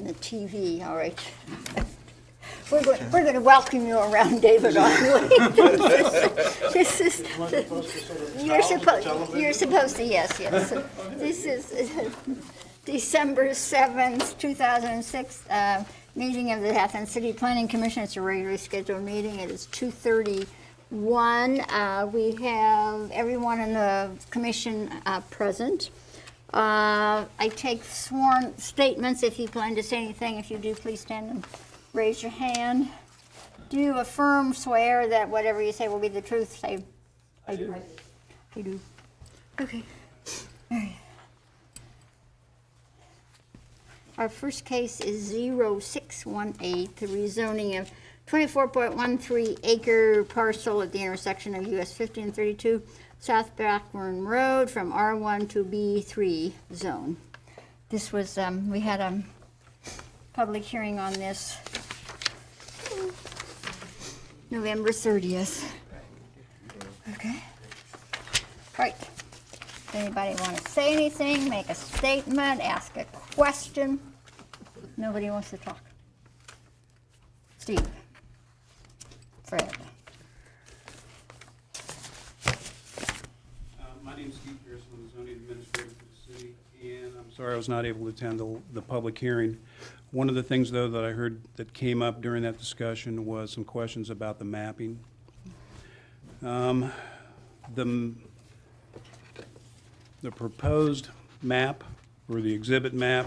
in the TV, all right? We're going to welcome you around, David, on this is you're supposed to, yes. This is December 7th, 2006, meeting of the Athens City Planning Commission. It's a regularly scheduled meeting. It is 2:31. We have everyone in the commission present. I take sworn statements. If you plan to say anything, if you do, please stand and raise your hand. Do you affirm, swear that whatever you say will be the truth? Say, I do. I do. Okay. All right. Our first case is 0618, the rezoning of 24.13 acre parcel at the intersection of US 50 and 32 South Blackburn Road from R1 to B3 zone. This was, we had a public hearing on this November 30th. Okay. All right. Anybody want to say anything, make a statement, ask a question? Nobody wants to talk. Steve. Fred. My name is Steve Pearson. I'm the zoning administrator for the city, and I'm sorry I was not able to attend the public hearing. One of the things, though, that I heard that came up during that discussion was some questions about the mapping. The proposed map, or the exhibit map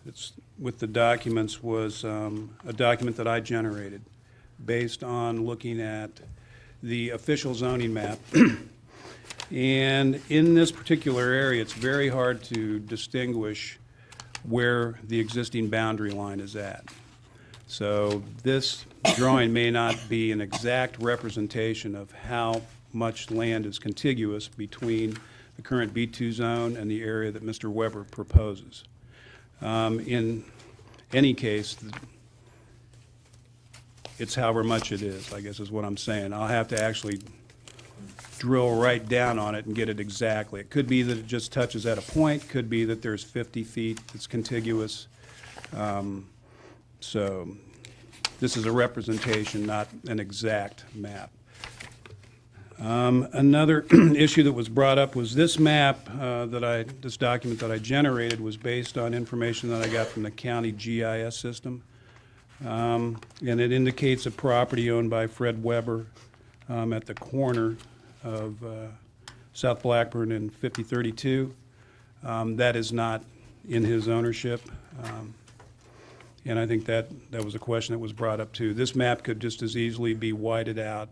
that's with the documents, was a document that I generated based on looking at the official zoning map. And in this particular area, it's very hard to distinguish where the existing boundary line is at. So this drawing may not be an exact representation of how much land is contiguous between the current B2 zone and the area that Mr. Weber proposes. In any case, it's however much it is, I guess is what I'm saying. I'll have to actually drill right down on it and get it exactly. It could be that it just touches at a point, could be that there's 50 feet that's contiguous. So this is a representation, not an exact map. Another issue that was brought up was this map this document that I generated was based on information that I got from the county GIS system. And it indicates a property owned by Fred Weber at the corner of South Blackburn and 5032. That is not in his ownership. And I think that was a question that was brought up too. This map could just as easily be whited out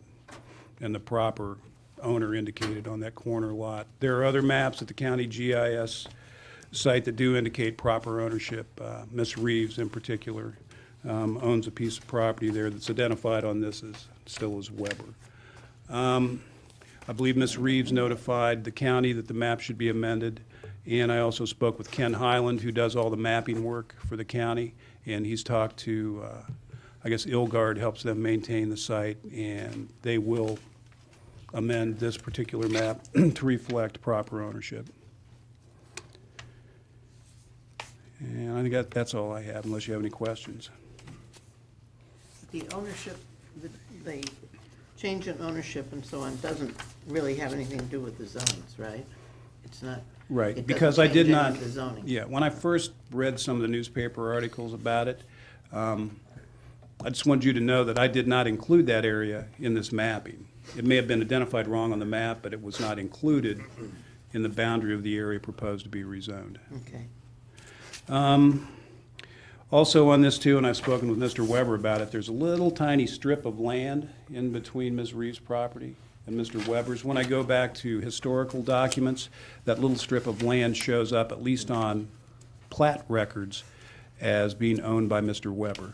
and the proper owner indicated on that corner lot. There are other maps at the county GIS site that do indicate proper ownership. Ms. Reeves in particular owns a piece of property there that's identified on this as still as Weber. I believe Ms. Reeves notified the county that the map should be amended, and I also spoke with Ken Highland, who does all the mapping work for the county, and he's talked to, I guess Ilgard helps them maintain the site, and they will amend this particular map to reflect proper ownership. And I think that's all I have, unless you have any questions. The ownership, the change in ownership and so on doesn't really have anything to do with the zones, right? It's not. Right, it because doesn't I did change not, any of the zoning. yeah, when I first read some of the newspaper articles about it, I just wanted you to know that I did not include that area in this mapping. It may have been identified wrong on the map, but it was not included in the boundary of the area proposed to be rezoned. Okay. Also on this too, and I've spoken with Mr. Weber about it, there's a little tiny strip of land in between Ms. Reeves' property and Mr. Weber's. When I go back to historical documents, that little strip of land shows up, at least on plat records, as being owned by Mr. Weber.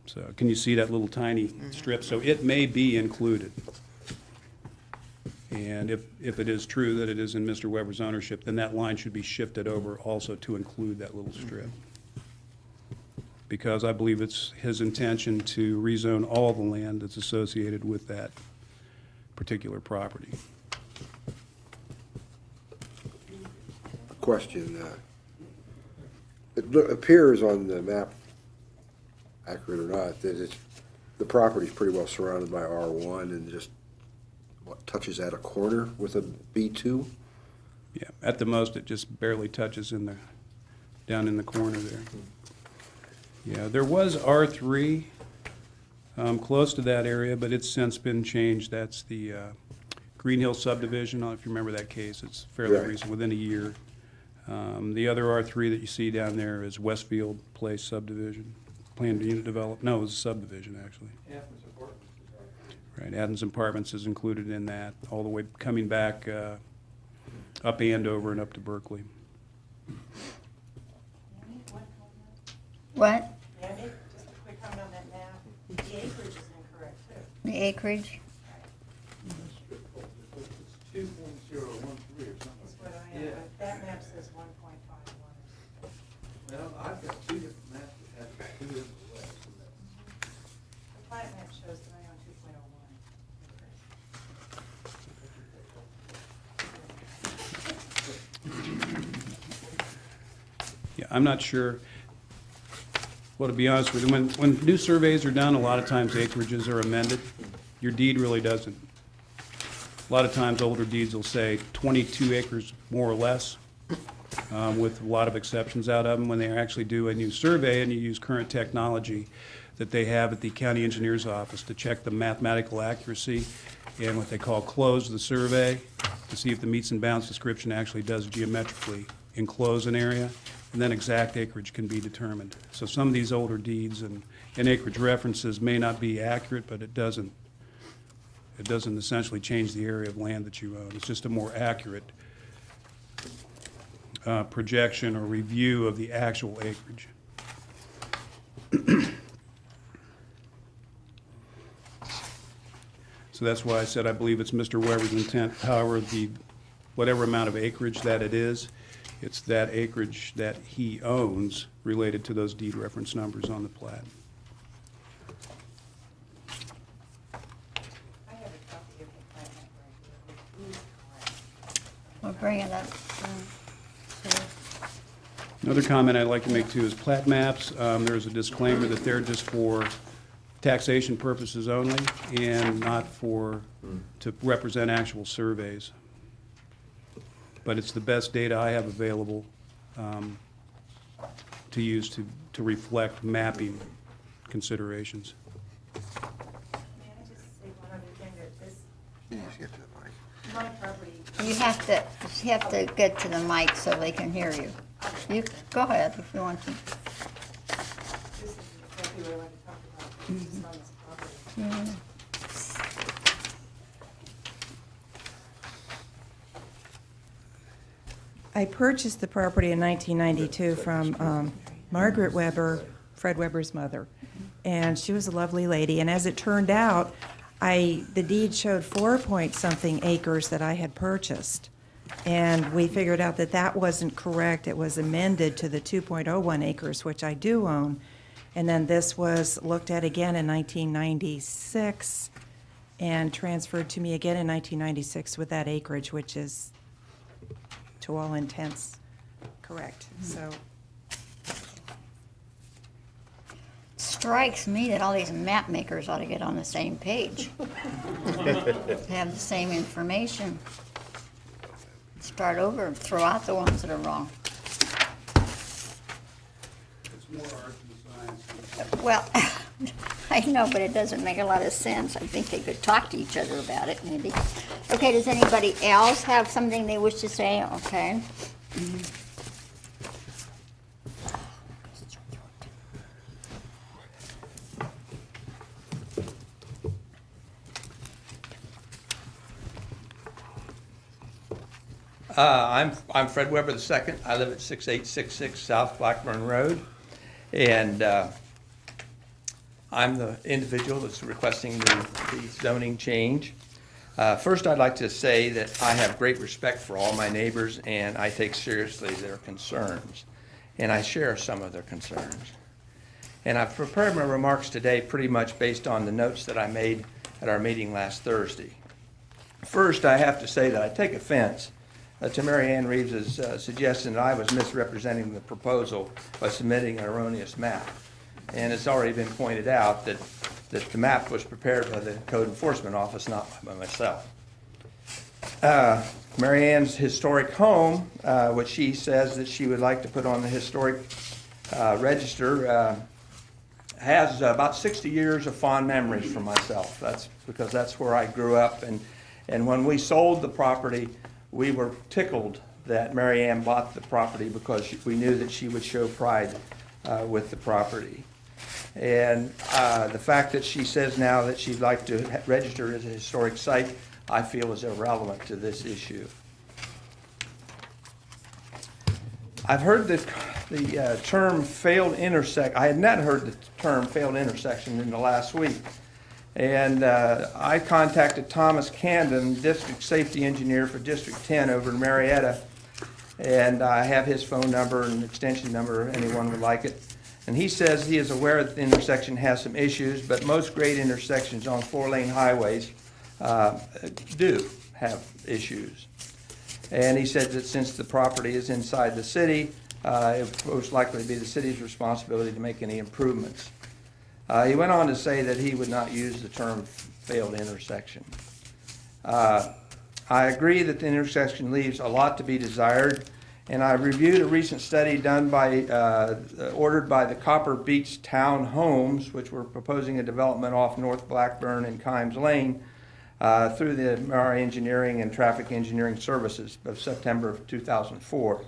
So can you see that little tiny strip? So it may be included. And if it is true that it is in Mr. Weber's ownership, then that line should be shifted over also to include that little strip. Because I believe it's his intention to rezone all the land that's associated with that particular property. Question, appears on the map, accurate or not, that the property's pretty well surrounded by R1 and just, what, touches at a corner with a B2? Yeah, at the most, it just barely touches down in the corner there. Yeah, there was R3 close to that area, but it's since been changed. That's the Green Hill subdivision. I don't know if you remember that case. It's fairly Right. recent, within a year. The other R3 that you see down there is Westfield Place subdivision. Planned unit development. No, it was a subdivision, actually. Athens Apartments is our- Right, Athens Apartments is included in that, all the way coming back up Andover and up to Berkeley. What? Andy, just a quick comment on that map. The acreage is incorrect too. The acreage? It's 2.013 or something That's like what that. I have. Yeah. That map says 1.51. Well, I've got two different maps that have two different ways. The plat map shows that I own 2.01. Yeah, I'm not sure. Well, to be honest with you, when new surveys are done, a lot of times acreages are amended. Your deed really doesn't. A lot of times, older deeds will say 22 acres more or less, with a lot of exceptions out of them. When they actually do a new survey and you use current technology that they have at the county engineer's office to check the mathematical accuracy and what they call close the survey to see if the meets and bounds description actually does geometrically enclose an area, and then exact acreage can be determined. So some of these older deeds and acreage references may not be accurate, but it doesn't essentially change the area of land that you own. It's just a more accurate projection or review of the actual acreage. So that's why I said I believe it's Mr. Weber's intent. However, whatever amount of acreage that it is, it's that acreage that he owns related to those deed reference numbers on the plat. I have a copy of the plat map right here. It is correct. We'll bring it up. Another comment I'd like to make too is plat maps, there's a disclaimer that they're just for taxation purposes only and not to represent actual surveys. But it's the best data I have available to use to reflect mapping considerations. May I just say one other thing, that this, my property, You have to get to the mic so they can hear you. You, go ahead if you want to. this is exactly what I want to talk about. This is on this property. I purchased the property in 1992 from Margaret Weber, Fred Weber's mother, and she was a lovely lady. And as it turned out, the deed showed 4-point-something acres that I had purchased, and we figured out that that wasn't correct. It was amended to the 2.01 acres, which I do own. And then this was looked at again in 1996 and transferred to me again in 1996 with that acreage, which is, to all intents, correct. So, Strikes me that all these map makers ought to get on the same page. Have the same information. Start over and throw out the ones that are wrong. It's more art than science. Well, I know, but it doesn't make a lot of sense. I think they could talk to each other about it, maybe. Okay, does anybody else have something they wish to say? Okay. I'm Fred Weber II. I live at 6866 South Blackburn Road, and I'm the individual that's requesting the zoning change. First, I'd like to say that I have great respect for all my neighbors, and I take seriously their concerns, and I share some of their concerns. And I've prepared my remarks today pretty much based on the notes that I made at our meeting last Thursday. First, I have to say that I take offense to Mary Ann Reeves's suggestion that I was misrepresenting the proposal by submitting an erroneous map. And it's already been pointed out that the map was prepared by the Code Enforcement Office, not by myself. Mary Ann's historic home, which she says that she would like to put on the historic register, has about 60 years of fond memories for myself. That's because that's where I grew up. And when we sold the property, we were tickled that Mary Ann bought the property because we knew that she would show pride with the property. And the fact that she says now that she'd like to register as a historic site, I feel is irrelevant to this issue. I've heard the term failed intersection. I had not heard the term failed intersection in the last week. And I contacted Thomas Camden, District Safety Engineer for District 10 over in Marietta. And I have his phone number and extension number if anyone would like it. And he says he is aware that the intersection has some issues, but most grade intersections on 4-lane highways do have issues. And he said that since the property is inside the city, it would most likely be the city's responsibility to make any improvements. He went on to say that he would not use the term failed intersection. I agree that the intersection leaves a lot to be desired, and I reviewed a recent study done by, ordered by the Copper Beach Town Homes, which were proposing a development off North Blackburn and Kimes Lane through the Mara Engineering and Traffic Engineering Services of September of 2004.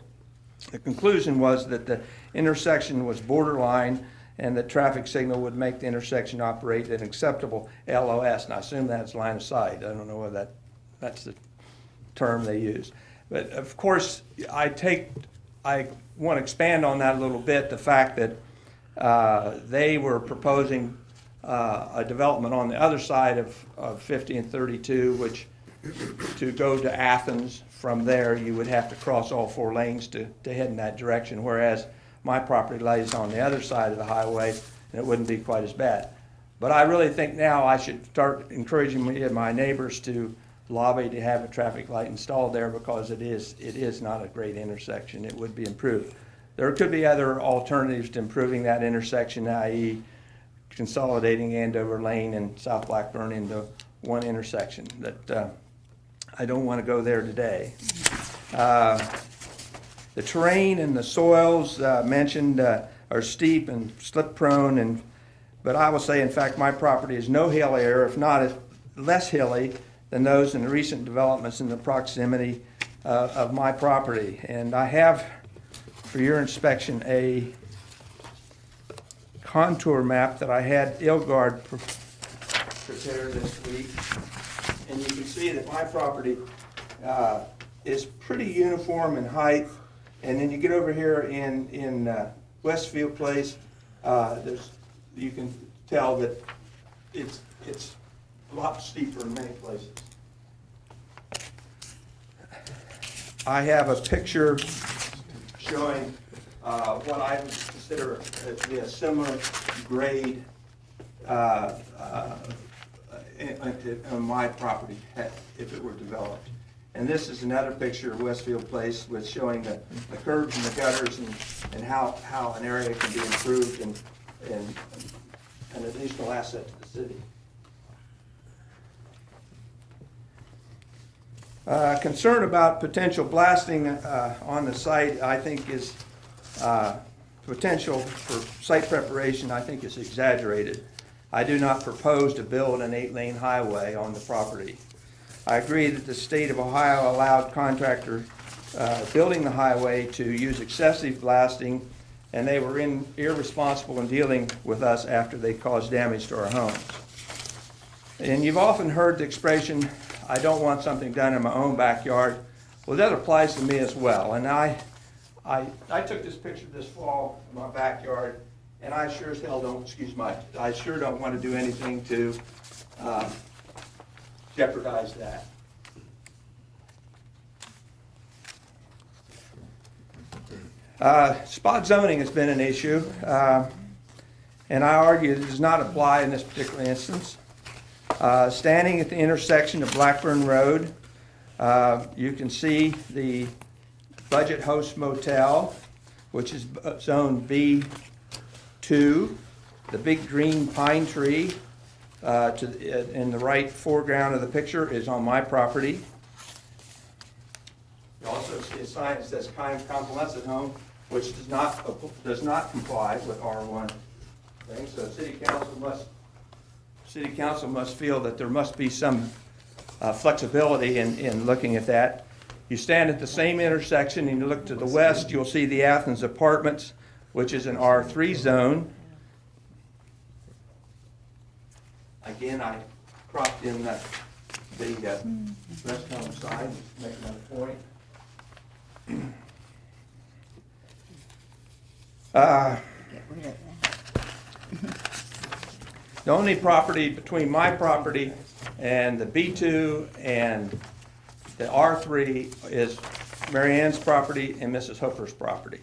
The conclusion was that the intersection was borderline and the traffic signal would make the intersection operate at an acceptable LOS. And I assume that's line of sight. I don't know whether that's the term they use. But of course, I want to expand on that a little bit, the fact that they were proposing a development on the other side of 50 and 32, which to go to Athens from there, you would have to cross all 4 lanes to head in that direction, whereas my property lays on the other side of the highway, and it wouldn't be quite as bad. But I really think now I should start encouraging my neighbors to lobby to have a traffic light installed there, because it is not a great intersection. It would be improved. There could be other alternatives to improving that intersection, i.e. consolidating Andover Lane and South Blackburn into one intersection. That I don't want to go there today. The terrain and the soils mentioned are steep and slip prone, but I will say, in fact, my property is no hill area, if not less hilly than those in the recent developments in the proximity of my property. And I have, for your inspection, a contour map that I had Ilgard prepare this week. And you can see that my property is pretty uniform in height. And then you get over here in Westfield Place, you can tell that it's a lot steeper in many places. I have a picture showing what I would consider to be a similar grade on my property if it were developed. And this is another picture of Westfield Place with showing the curbs and the gutters and how an area can be improved and an additional asset to the city. Concern about potential blasting on the site, I think, is potential for site preparation, I think, is exaggerated. I do not propose to build an 8-lane highway on the property. I agree that the state of Ohio allowed contractor building the highway to use excessive blasting, and they were irresponsible in dealing with us after they caused damage to our homes. And you've often heard the expression, I don't want something done in my own backyard. Well, that applies to me as well. And I took this picture this fall in my backyard, and I sure as hell don't, I sure don't want to do anything to jeopardize that. Spot zoning has been an issue, and I argue it does not apply in this particular instance. Standing at the intersection of Blackburn Road, You can see the Budget Host Motel, which is zone B2. The big green pine tree in the right foreground of the picture is on my property. You also see a sign that says convalescent home, which does not comply with R1 thing. So city council must feel that there must be some flexibility in looking at that. You stand at the same intersection and you look to the west, you'll see the Athens Apartments, which is an R3 zone. Again, I cropped in the rest home side, to make another point. Get rid of that. The only property between my property and the B2 and the R3 is Mary Ann's property and Mrs. Hooper's property.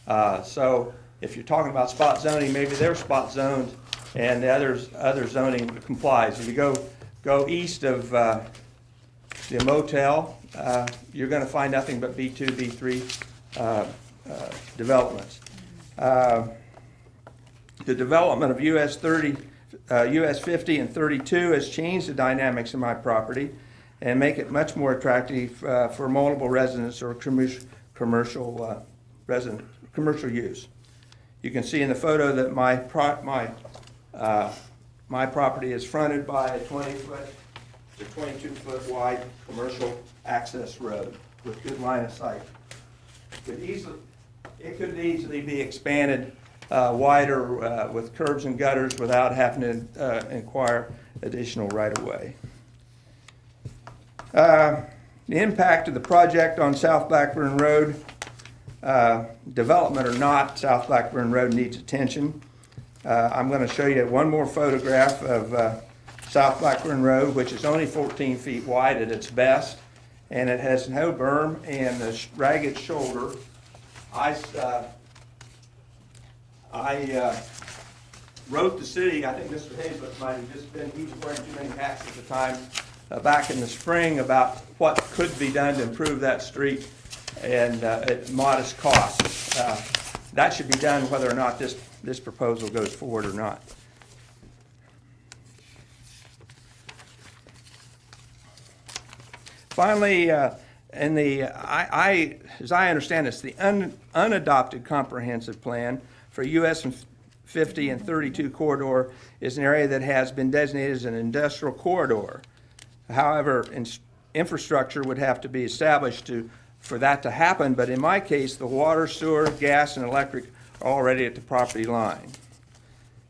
So if you're talking about spot zoning, maybe they're spot zoned and the other zoning complies. If you go east of the motel, you're going to find nothing but B2, B3 developments. The development of US 50 and 32 has changed the dynamics of my property and make it much more attractive for multiple residents or commercial use. You can see in the photo that my property is fronted by a 20-foot to 22-foot wide commercial access road with good line of sight. It could easily be expanded wider with curbs and gutters without having to acquire additional right-of-way. The impact of the project on South Blackburn Road, development or not, South Blackburn Road needs attention. I'm going to show you one more photograph of South Blackburn Road, which is only 14 feet wide at its best, and it has no berm and a ragged shoulder. I wrote the city, I think Mr. Hazlett might have just been, he was wearing too many hats at the time, back in the spring about what could be done to improve that street and at modest cost. That should be done whether or not this proposal goes forward or not. Finally, as I understand, it's the unadopted comprehensive plan for US 50 and 32 corridor is an area that has been designated as an industrial corridor. However, infrastructure would have to be established for that to happen, but in my case, the water, sewer, gas, and electric are already at the property line.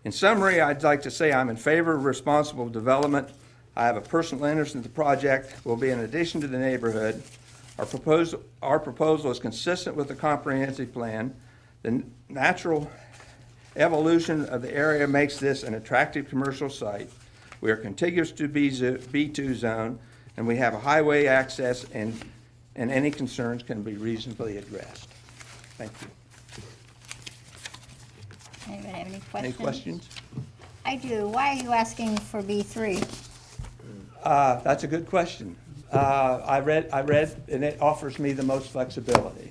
In summary, I'd like to say I'm in favor of responsible development. I have a personal interest in the project, will be an addition to the neighborhood. Our proposal is consistent with the comprehensive plan. The natural evolution of the area makes this an attractive commercial site. We are contiguous to B2 zone, and we have a highway access, and any concerns can be reasonably addressed. Thank you. Anybody have any questions? Any questions? I do. Why are you asking for B3? That's a good question. I read, and it offers me the most flexibility.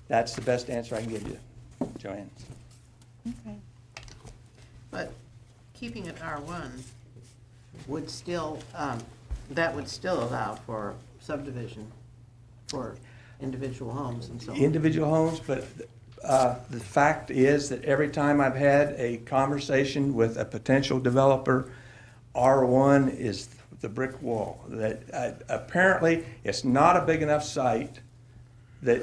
That's the best answer I can give you, Joanne. Okay. But keeping it R1 would still, that would still allow for subdivision for individual homes and so on. Individual homes, but the fact is that every time I've had a conversation with a potential developer, R1 is the brick wall. That apparently it's not a big enough site that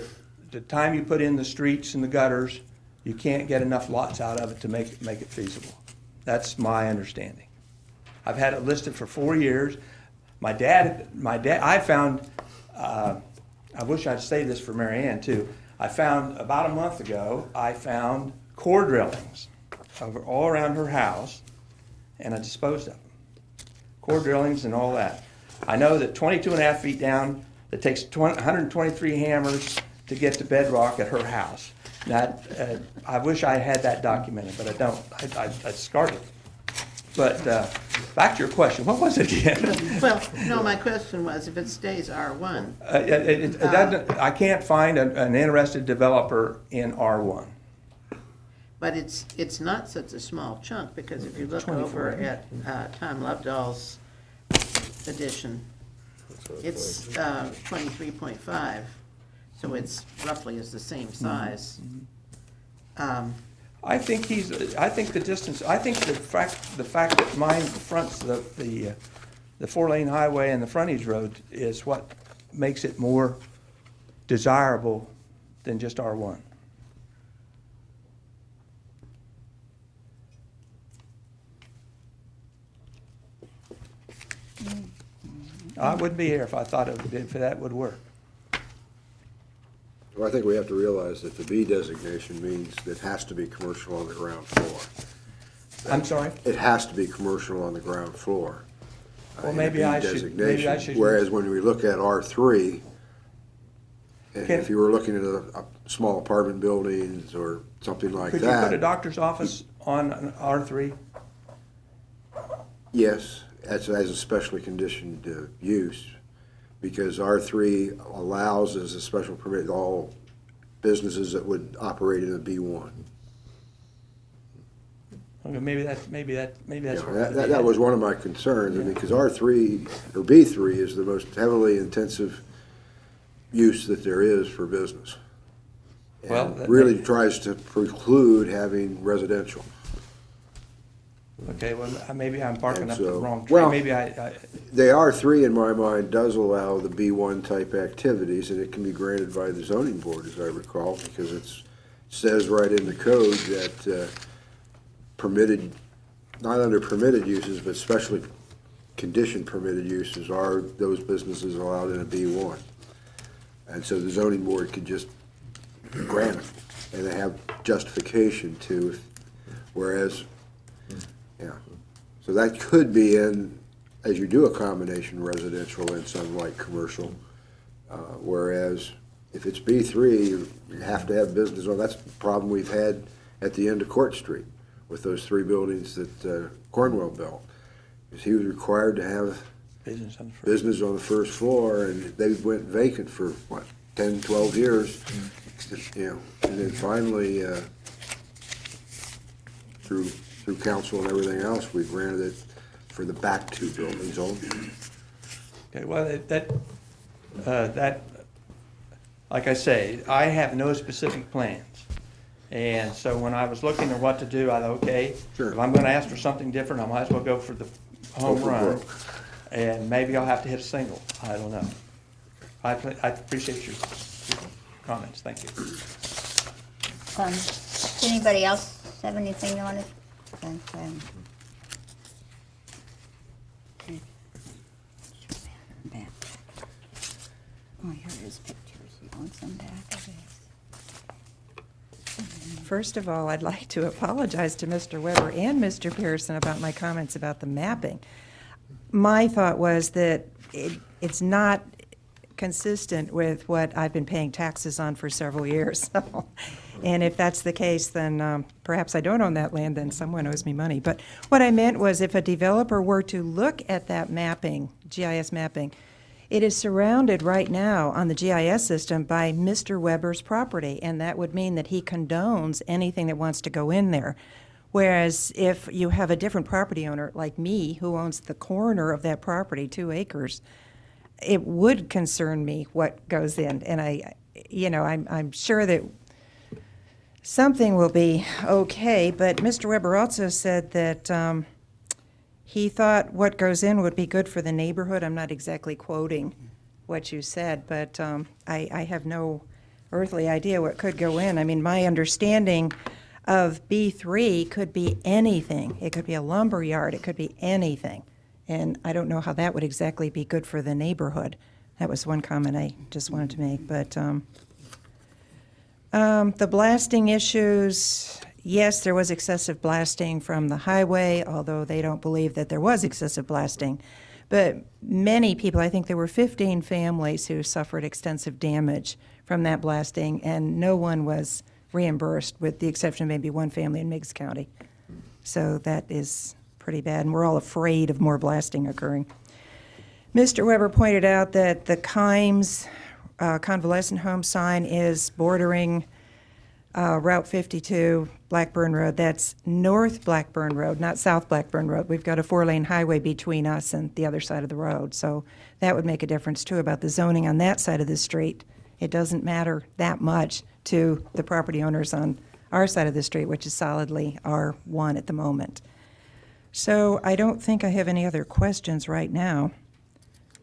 the time you put in the streets and the gutters, you can't get enough lots out of it to make it feasible. That's my understanding. I've had it listed for 4 years. My dad, I found, I wish I'd say this for Mary Ann too. I found, about a month ago, I found core drillings all around her house, and I disposed of them. Core drillings and all that. I know that 22.5 feet down, it takes 123 hammers to get to bedrock at her house. That, I wish I had that documented, but I don't. I discarded it. But back to your question, what was it again? Well, no, my question was, if it stays R1, It doesn't, I can't find an interested developer in R1. but it's not such a small chunk, because if you look 24. over at Tom Lovedall's edition, it's 23.5, so it's roughly is the same size. I think I think the distance, I think the fact that mine fronts the 4-lane highway and the frontage road is what makes it more desirable than just R1. I wouldn't be here if I thought if that would work. Well, I think we have to realize that the B designation means that it has to be commercial on the ground floor. I'm sorry? It has to be commercial on the ground floor. Well, in maybe a B I should- maybe I designation. should- Whereas when we look at R3, and Can- if you were looking at a small apartment buildings or something like Could you put a that, doctor's office on an R3? yes, as a specially conditioned use, because R3 allows as a special permit all businesses that would operate in a B1. Okay, maybe that's Yeah, where that was one of my concerns, I mean, because R3, or B3 is the most heavily intensive use that there is for business. Well, And that really may- tries to preclude having residential. Okay, well, maybe I'm barking And up the so- wrong tree. well- Maybe I, The R3, in my mind, does allow the B1 type activities, and it can be granted by the zoning board, as I recall, because it says right in the code that permitted, not under permitted uses, but specially conditioned permitted uses are those businesses allowed in a B1. And so the zoning board could just grant it, and they have justification to, whereas, yeah. So that could be in, as you do a combination residential and some light commercial, whereas if it's B3, you have to have business on, that's the problem we've had at the end of Court Street with those 3 buildings that Cornwell built. Because he was required to have business on the first. business on the first floor, and they went vacant for, what, 10, 12 years? You know, and then finally, through council and everything else, we granted it for the back 2 buildings only. Okay, well, that, like I say, I have no specific plans. And so when I was looking at what to do, I thought, okay, Sure. if I'm gonna ask for something different, I might as well go for the home for run. broke. And maybe I'll have to hit a single, I don't know. I appreciate your comments, thank you. Does anybody else have anything they want to? Oh, here it is, pictures. You want some back? First of all, I'd like to apologize to Mr. Weber and Mr. Pearson about my comments about the mapping. My thought was that it's not consistent with what I've been paying taxes on for several years. And if that's the case, then perhaps I don't own that land, then someone owes me money. But what I meant was if a developer were to look at that mapping, GIS mapping, it is surrounded right now on the GIS system by Mr. Weber's property, and that would mean that he condones anything that wants to go in there. Whereas if you have a different property owner, like me, who owns the corner of that property, 2 acres, it would concern me what goes in. And I'm sure that something will be okay, but Mr. Weber also said that he thought what goes in would be good for the neighborhood. I'm not exactly quoting what you said, but I have no earthly idea what could go in. I mean, my understanding of B3 could be anything. It could be a lumber yard. It could be anything. And I don't know how that would exactly be good for the neighborhood. That was one comment I just wanted to make. But the blasting issues, yes, there was excessive blasting from the highway, although they don't believe that there was excessive blasting. But many people, I think there were 15 families who suffered extensive damage from that blasting, and no one was reimbursed, with the exception of maybe one family in Meigs County. So that is pretty bad, and we're all afraid of more blasting occurring. Mr. Weber pointed out that the Kimes convalescent home sign is bordering Route 52, Blackburn Road. That's North Blackburn Road, not South Blackburn Road. We've got a 4-lane highway between us and the other side of the road, so that would make a difference too about the zoning on that side of the street. It doesn't matter that much to the property owners on our side of the street, which is solidly R1 at the moment. So I don't think I have any other questions right now,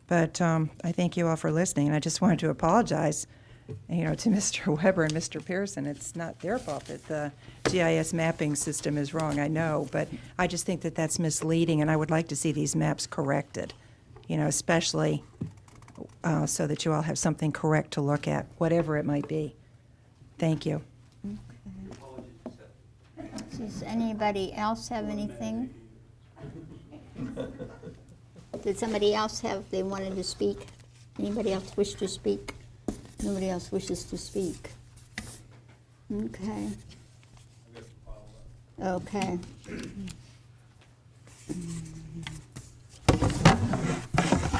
but I thank you all for listening, and I just wanted to apologize, to Mr. Weber and Mr. Pearson. It's not their fault that the GIS mapping system is wrong, I know, but I just think that that's misleading, and I would like to see these maps corrected, especially so that you all have something correct to look at, whatever it might be. Thank you. Does anybody else have anything? Did somebody else they wanted to speak? Anybody else wish to speak? Nobody else wishes to speak. Okay. Okay.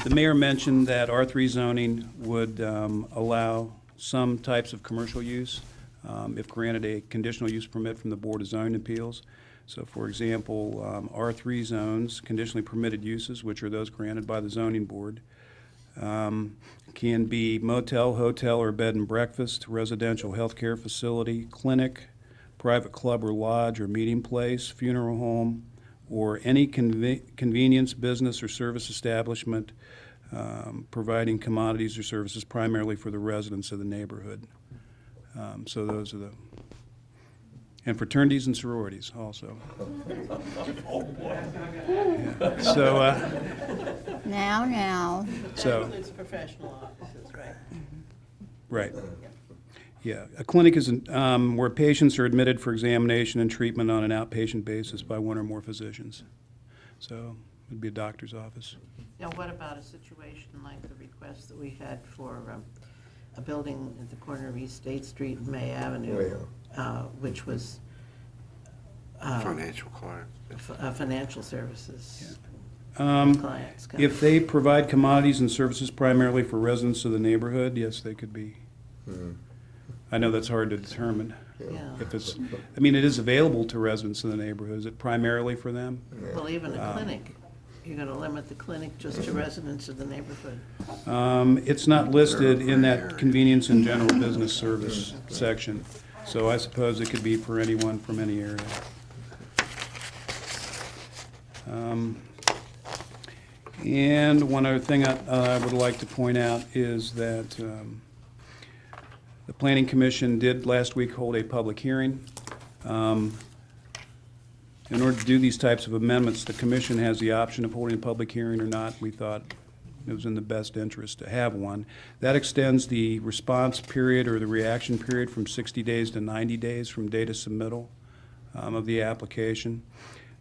The mayor mentioned that R3 zoning would allow some types of commercial use if granted a conditional use permit from the Board of Zoning Appeals. So, for example, R3 zones, conditionally permitted uses, which are those granted by the zoning board, can be motel, hotel, or bed and breakfast, residential healthcare facility, clinic, private club or lodge or meeting place, funeral home, or any convenience, business, or service establishment providing commodities or services primarily for the residents of the neighborhood. So those are and fraternities and sororities also. Yeah. So, Now. So- That includes professional offices, right? right. Yeah, a clinic is where patients are admitted for examination and treatment on an outpatient basis by one or more physicians. So it'd be a doctor's office. Now, what about a situation like the request that we had for a building at the corner of East State Street and May Avenue, which was Financial client. Financial services Um, clients? If they provide commodities and services primarily for residents of the neighborhood, yes, they could be. I know that's hard to determine. Yeah. If it's, I mean, it is available to residents of the neighborhood. Is it primarily for them? Well, even a clinic, you're going to limit the clinic just to residents of the neighborhood. It's not listed in that convenience and general business service section, so I suppose it could be for anyone from any area. And one other thing I would like to point out is that the Planning Commission did last week hold a public hearing. In order to do these types of amendments, the commission has the option of holding a public hearing or not. We thought it was in the best interest to have one. That extends the response period or the reaction period from 60 days to 90 days from date of submittal of the application.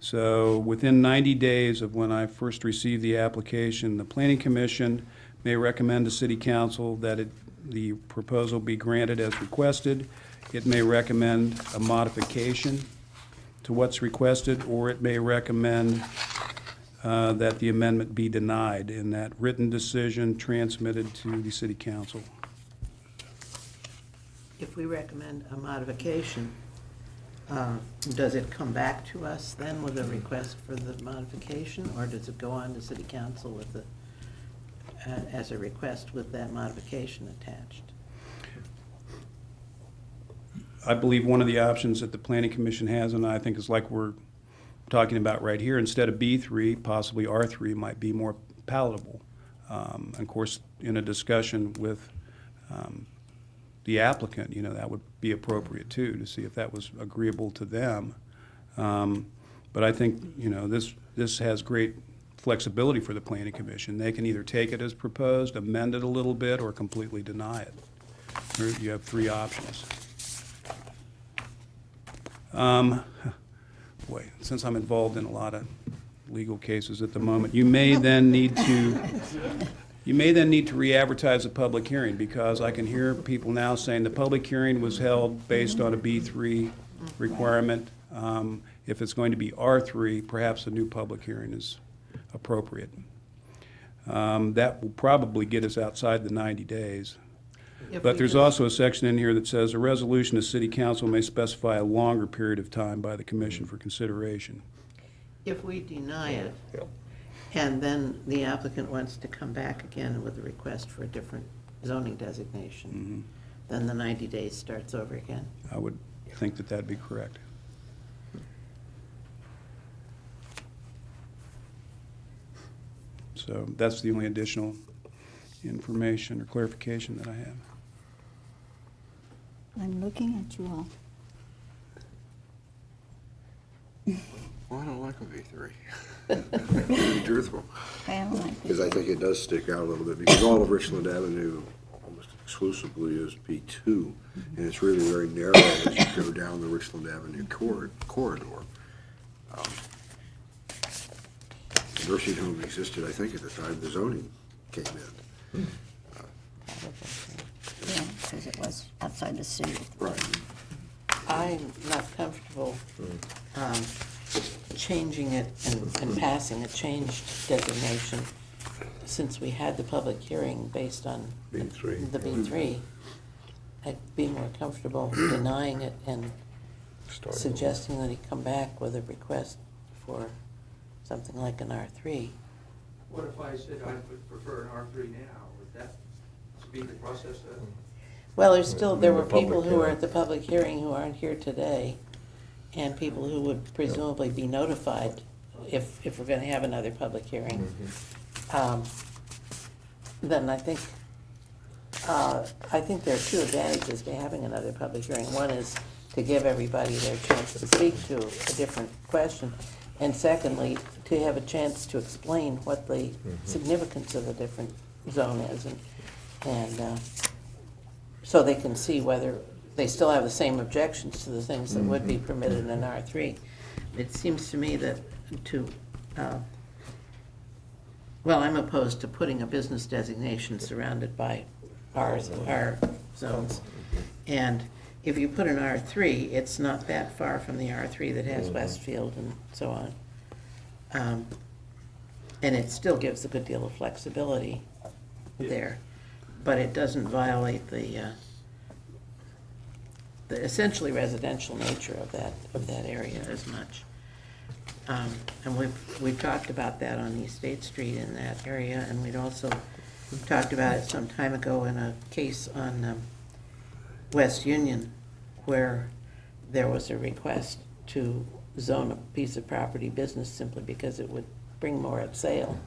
So within 90 days of when I first received the application, the Planning Commission may recommend to City Council that the proposal be granted as requested. It may recommend a modification to what's requested, or it may recommend that the amendment be denied in that written decision transmitted to the City Council. If we recommend a modification, does it come back to us then with a request for the modification, or does it go on to City Council with the, as a request with that modification attached? I believe one of the options that the Planning Commission has, and I think is like we're talking about right here, instead of B3, possibly R3 might be more palatable. And of course, in a discussion with the applicant, that would be appropriate too, to see if that was agreeable to them. But I think, this has great flexibility for the Planning Commission. They can either take it as proposed, amend it a little bit, or completely deny it. You have three options. Boy, since I'm involved in a lot of legal cases at the moment, you may then need to re-advertise a public hearing, because I can hear people now saying the public hearing was held based on a B3 requirement. If it's going to be R3, perhaps a new public hearing is appropriate. That will probably get us outside the 90 days. If But we there's just- also a section in here that says a resolution of city council may specify a longer period of time by the commission for consideration. If we deny it, and then the applicant wants to come back again with a request for a different zoning designation, then the 90 days starts over again. I would think that that'd be correct. So that's the only additional information or clarification that I have. I'm looking at you all. Well, I don't like a V3. To be truthful, I don't like because this. I think it does stick out a little bit, because all of Richland Avenue almost exclusively is B2, and it's really very narrow as you go down the Richland Avenue corridor. The nursing home existed, I think, at the time the zoning came in. Yeah, because it was outside the city. Right. I'm not comfortable changing it and passing a changed designation, since we had the public hearing based on B3. the B3. I'd be more comfortable denying it and suggesting that he come back with a request for something like an R3. What if I said I would prefer an R3 now? Would that speed the process up? Well, there were people who were at the public hearing who aren't here today, and people who would presumably be notified if we're gonna have another public hearing. Then I think there are two advantages to having another public hearing. One is to give everybody their chance to speak to a different question, and secondly, to have a chance to explain what the significance of the different zone is, and so they can see whether they still have the same objections to the things that would be permitted in an R3. It seems to me that well, I'm opposed to putting a business designation surrounded by R zones. And if you put an R3, it's not that far from the R3 that has Westfield and so on. And it still gives a good deal of flexibility there, but it doesn't violate the essentially residential nature of that area as much. And we've talked about that on East State Street in that area, and we'd also talked about it some time ago in a case on West Union, where there was a request to zone a piece of property business simply because it would bring more at sale,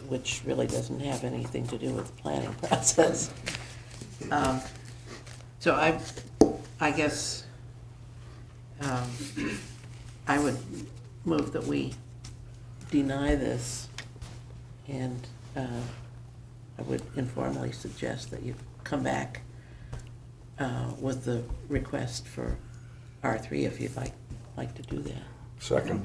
which really doesn't have anything to do with the planning process. So I guess I would move that we deny this, and I would informally suggest that you come back with the request for R3 if you'd like to do that. Second.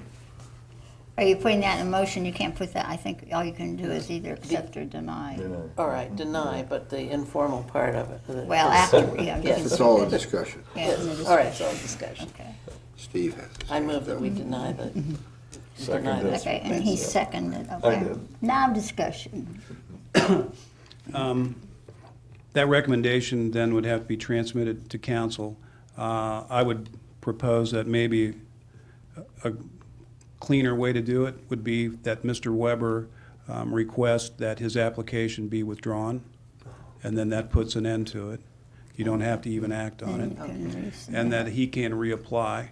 Are you putting that in motion? You can't put that, I think all you can do is either accept or deny. All right, deny, but the informal part of it. Well, after, yeah. you can Yes. It's say all a that. discussion. Yeah, in the All right, discussion. so discussion. Okay, Steve has to say I move that it, we though. deny the, deny Second. this. okay, and he seconded, okay. did. Now discussion. That recommendation then would have to be transmitted to council. I would propose that maybe a cleaner way to do it would be that Mr. Weber request that his application be withdrawn, and then that puts an end to it. You don't have to even act on it. And that he can reapply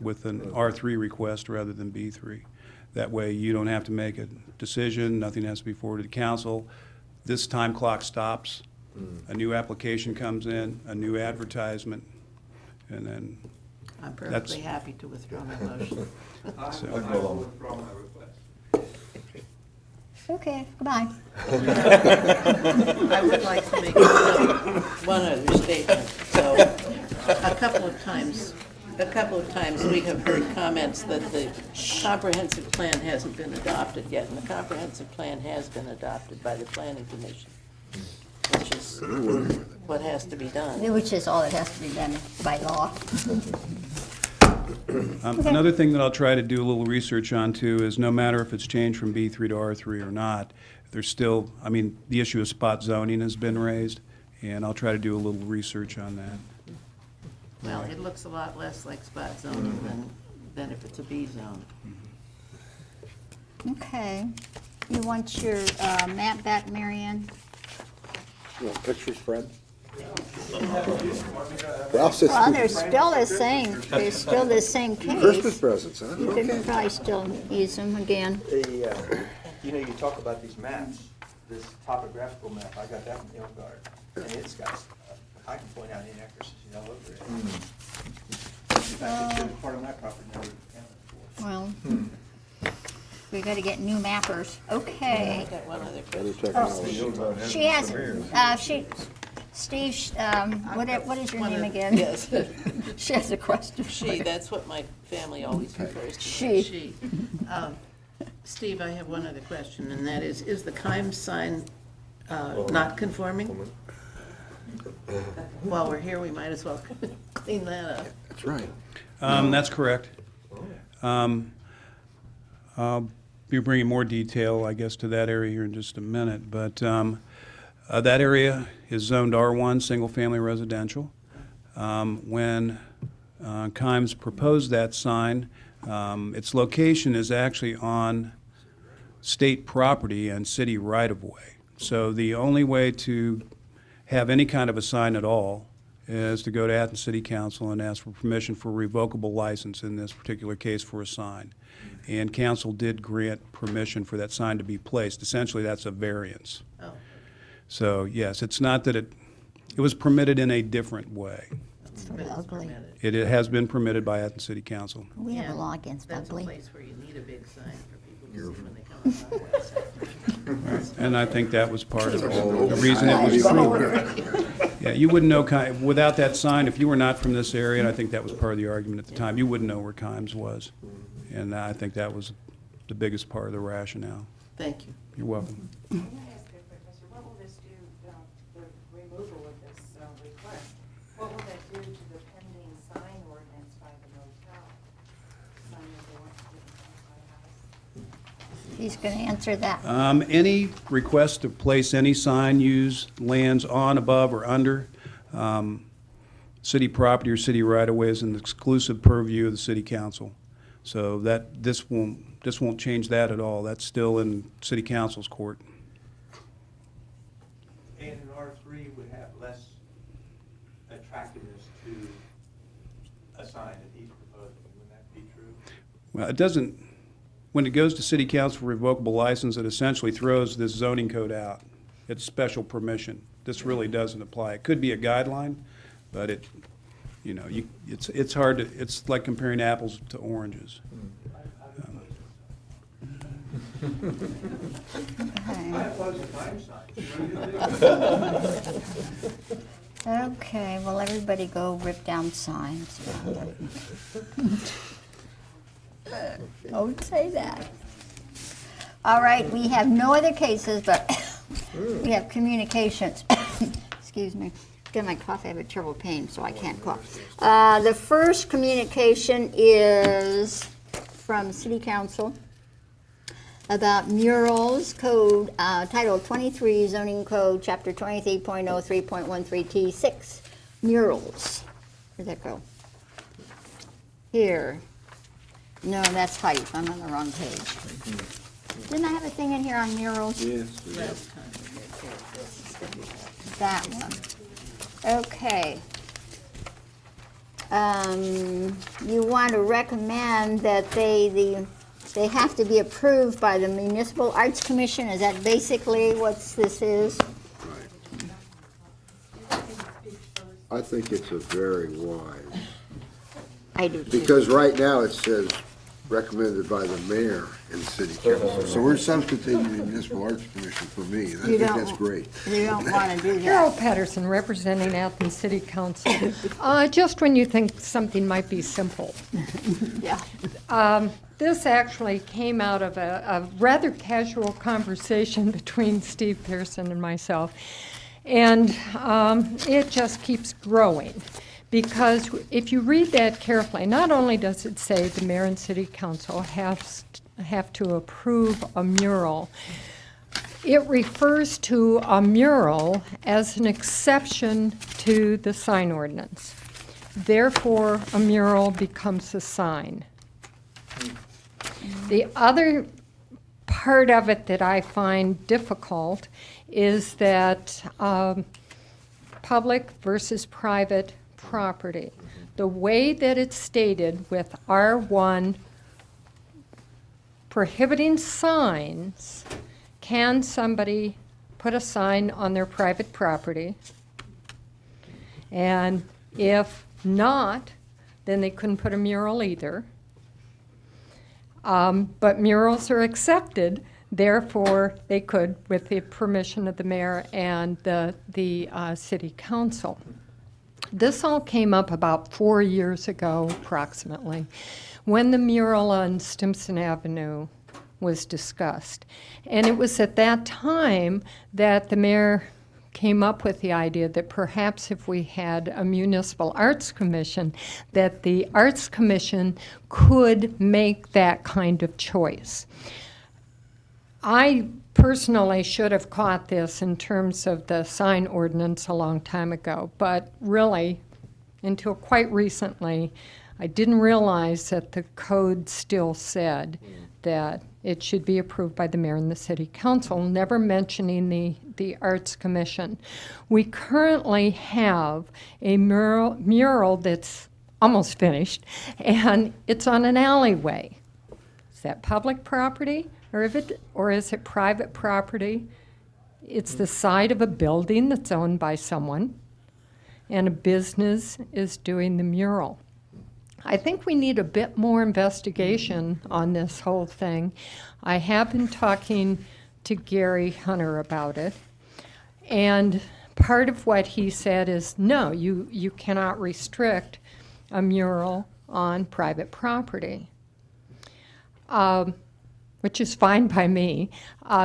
with an R3 request rather than B3. That way, you don't have to make a decision, nothing has to be forwarded to council. This time clock stops, a new application comes in, a new advertisement, and then, I'm That's- perfectly happy to withdraw my motion. I So- will withdraw my request. Okay, goodbye. I would like to make one other statement. So, a couple of times we have heard comments that the comprehensive plan hasn't been adopted yet, and the comprehensive plan has been adopted by the planning commission, which is what has to be done. Which is all that has to be done by law. Another thing that I'll try to do a little research on too is no matter if it's changed from B3 to R3 or not, there's still, I mean, the issue of spot zoning has been raised, and I'll try to do a little research on that. Well, it looks a lot less like spot zoning than if it's a B zone. Okay. You want your map back, Marianne? You want pictures, Fred? Ralph says Well, there's still the same, there's still the same Christmas case. presents, huh? You could probably still use them again. You know, you talk about these maps, this topographical map, I got that from Hillgard, and it's got, I can point out inaccuracies all over it. In fact, it's part of my property never accounted for. Well, we gotta get new mappers. Okay. I got one other Other question. technology. She has, Steve, what is your name again? Yes, She has a question. for she, you. that's what my family always refers to. She. Steve, I have one other question, and that is the Kimes sign not conforming? While we're here, we might as well clean that up. That's right. That's correct. I'll be bringing more detail, I guess, to that area here in just a minute, but that area is zoned R1, single-family residential. When Kimes proposed that sign, its location is actually on state property and city right-of-way. So the only way to have any kind of a sign at all is to go to Athens City Council and ask for permission for a revocable license, in this particular case for a sign. And council did grant permission for that sign to be placed. Essentially, that's a variance. Oh, So, yes, it's not that it was permitted in a different way. It's sort of ugly. It has been permitted by Athens City Council. We have a And law against that's a ugly. place where you need a big sign for people to see when they come outside. And I think that was part of the reason it was approved. Yeah, you wouldn't know, without that sign, if you were not from this area, and I think that was part of the argument at the time, you wouldn't know where Kimes was. And I think that was the biggest part of the rationale. Thank you. You're welcome. Can I ask a quick question? What will this do, the removal of this request? What will that do to the pending sign ordinance by the motel? Sign that they want to put in front of my house? He's gonna answer that. Any request to place any sign use lands on, above, or under city property or city right-of-way is an exclusive purview of the city council. So that, this won't change that at all. That's still in city council's court. And an R3 would have less attractiveness to a sign that he's proposing. Wouldn't that be true? Well, it doesn't, when it goes to city council for revocable license, it essentially throws this zoning code out. It's special permission. This really doesn't apply. It could be a guideline, but it, you know, it's hard to, it's like comparing apples to oranges. I oppose the time signs. Okay, well, everybody go rip down signs. Don't say that. All right, we have no other cases, but we have communications. Excuse me. Get my cough, I have a terrible pain, so I can't cough. The first communication is from City Council about murals, code, Title 23, zoning code, chapter 23.03.13T6, murals. Where'd that go? Here. No, that's height, I'm on the wrong page. Didn't I have a thing in here on murals? Yes. That one. Okay. You want to recommend that they have to be approved by the Municipal Arts Commission? Is that basically what this is? I think it's a very wise, I do too. because right now it says recommended by the mayor and the city council. So we're substituting the municipal arts commission for me, and I You think don't- that's great. You don't want to do Carol that. Patterson, representing Athens City Council. Just when you think something might be simple. Yeah. This actually came out of a rather casual conversation between Steve Pearson and myself, and it just keeps growing. Because if you read that carefully, not only does it say the mayor and city council have to approve a mural, it refers to a mural as an exception to the sign ordinance. Therefore, a mural becomes a sign. The other part of it that I find difficult is that public versus private property. The way that it's stated with R1 prohibiting signs, can somebody put a sign on their private property? And if not, then they couldn't put a mural either. But murals are accepted, therefore they could, with the permission of the mayor and the city council. This all came up about 4 years ago, approximately, when the mural on Stimson Avenue was discussed. And it was at that time that the mayor came up with the idea that perhaps if we had a municipal arts commission, that the arts commission could make that kind of choice. I personally should have caught this in terms of the sign ordinance a long time ago, but really, until quite recently, I didn't realize that the code still said that it should be approved by the mayor and the city council, never mentioning the Arts Commission. We currently have a mural that's almost finished, and it's on an alleyway. Is that public property, or is it private property? It's the side of a building that's owned by someone, and a business is doing the mural. I think we need a bit more investigation on this whole thing. I have been talking to Gary Hunter about it, and part of what he said is, no, you cannot restrict a mural on private property, which is fine by me,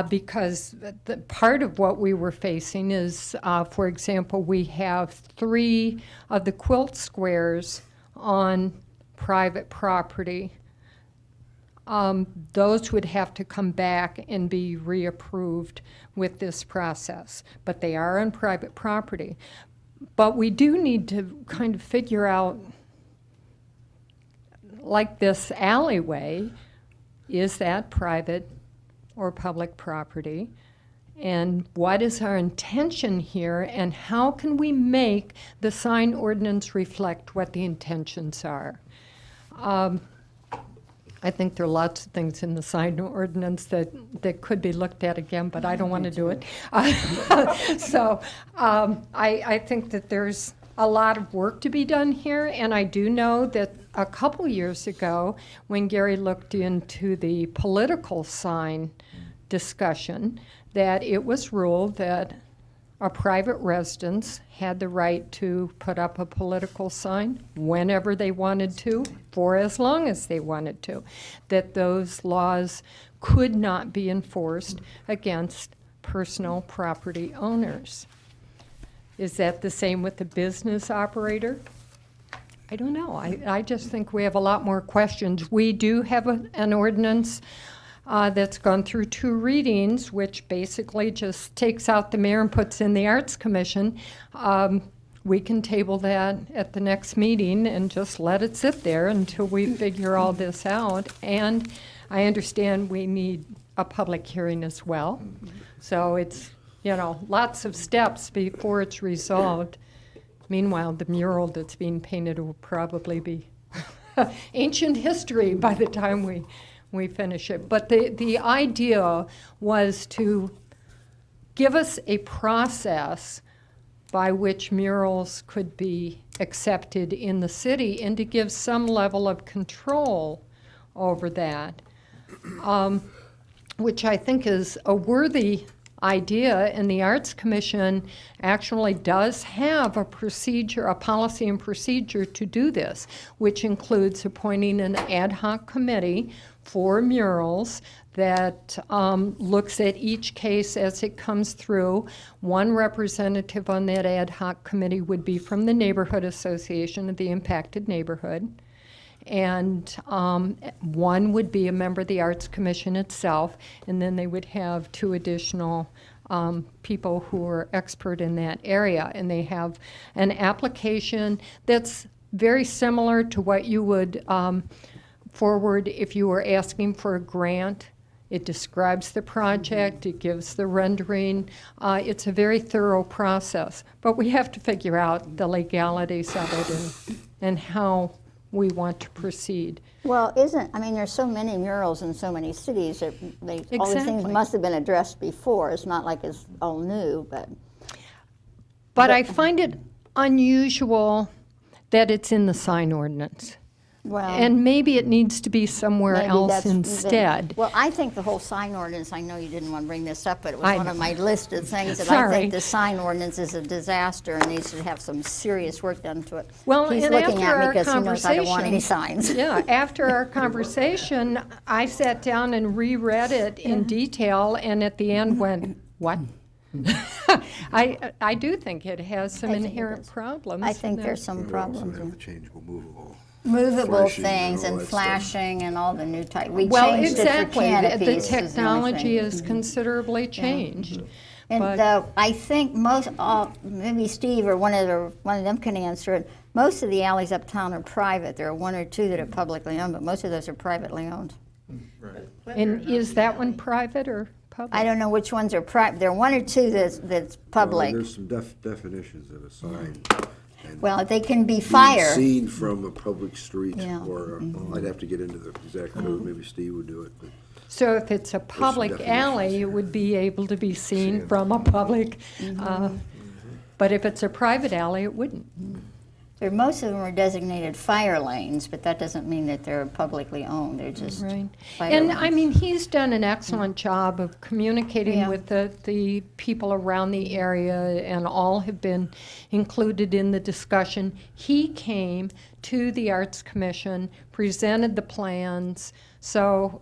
because the part of what we were facing is, for example, we have 3 of the quilt squares on private property. Those would have to come back and be reapproved with this process, but they are on private property. But we do need to kind of figure out, like this alleyway, is that private or public property? And what is our intention here, and how can we make the sign ordinance reflect what the intentions are? I think there are lots of things in the sign ordinance that could be looked at again, but I don't want to do it. So I think that there's a lot of work to be done here, and I do know that a couple years ago, when Gary looked into the political sign discussion, that it was ruled that a private residence had the right to put up a political sign whenever they wanted to, for as long as they wanted to, that those laws could not be enforced against personal property owners. Is that the same with the business operator? I don't know. I just think we have a lot more questions. We do have an ordinance that's gone through 2 readings, which basically just takes out the mayor and puts in the Arts Commission. We can table that at the next meeting and just let it sit there until we figure all this out. And I understand we need a public hearing as well. So it's, lots of steps before it's resolved. Meanwhile, the mural that's being painted will probably be ancient history by the time we finish it. But the idea was to give us a process by which murals could be accepted in the city and to give some level of control over that, which I think is a worthy idea, and the Arts Commission actually does have a procedure, a policy and procedure to do this, which includes appointing an ad hoc committee for murals that looks at each case as it comes through. One representative on that ad hoc committee would be from the neighborhood association of the impacted neighborhood. And one would be a member of the Arts Commission itself, and then they would have 2 additional people who are expert in that area. And they have an application that's very similar to what you would forward if you were asking for a grant. It describes the project, it gives the rendering. It's a very thorough process, but we have to figure out the legalities of it and how we want to proceed. Well, I mean, there's so many murals in so many cities, that all these things Exactly. must have been addressed before. It's not like it's all new, But I find it unusual that it's in the sign ordinance. well. And maybe it needs to be somewhere maybe else that's- instead. Well, I think the whole sign ordinance, I know you didn't want to bring this up, but it was I one know. of my list of things that I Sorry. think the sign ordinance is a disaster and needs to have some serious work done to it. Well, He's and looking after at me our because he knows I don't want any conversation- signs. Yeah, after our conversation, I sat down and reread it in detail, and at the end went, what? I do think it has some I think it inherent does. problems. I think that- there's some Also problems. have in the changeable, movable. movable flashing and things all and that stuff. flashing and all the new type. We Well, changed exactly, it for the canopies. is the only technology thing. has considerably changed. And but- I think most, maybe Steve or one of them can answer it. Most of the alleys uptown are private. There are 1 or 2 that are publicly owned, but most of those are privately owned. And is that one private or public? I don't know which ones are private. There are 1 or 2 that's public. There's some definitions of a sign. and Well, they can be being fire. Seen from a public street, Yeah. or, I'd have to get into the exact code, maybe Steve would do it, but. So if it's a public definitions. alley, it would be able to be seen from a public, but if it's a private alley, it wouldn't. Most of them are designated fire lanes, but that doesn't mean that they're publicly owned. They're just Right. fire And lanes. I mean, he's done an excellent job of communicating Yeah. with the people around the area, and all have been included in the discussion. He came to the Arts Commission, presented the plans, so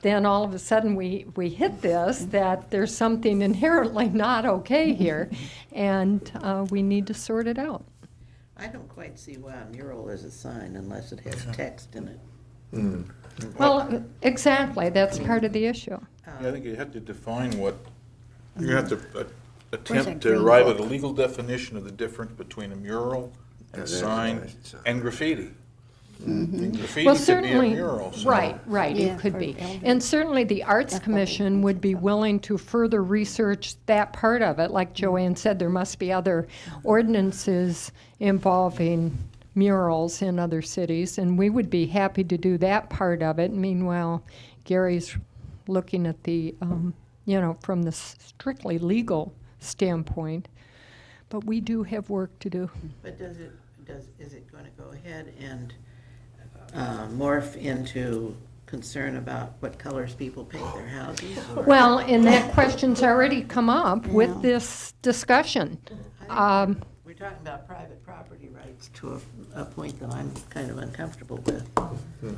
then all of a sudden we hit this, that there's something inherently not okay here, and we need to sort it out. I don't quite see why a mural is a sign unless it has text in it. Well, exactly, that's part of the issue. I think you have to define what, you have to attempt that to green arrive at a book? legal definition of the difference between a mural and a Yeah, sign that's- and graffiti. And graffiti Well, could be a certainly, mural, so. right, Yeah, it could for be. building. And certainly the Arts Commission would be willing to further research that part of it. Like Joanne said, there must be other ordinances involving murals in other cities, and we would be happy to do that part of it. Meanwhile, Gary's looking at the, from the strictly legal standpoint, but we do have work to do. But is it going to go ahead and morph into concern about what colors people paint their houses? or- Well, and that question's already come up with this discussion. We're talking about private property rights to a point that I'm kind of uncomfortable with.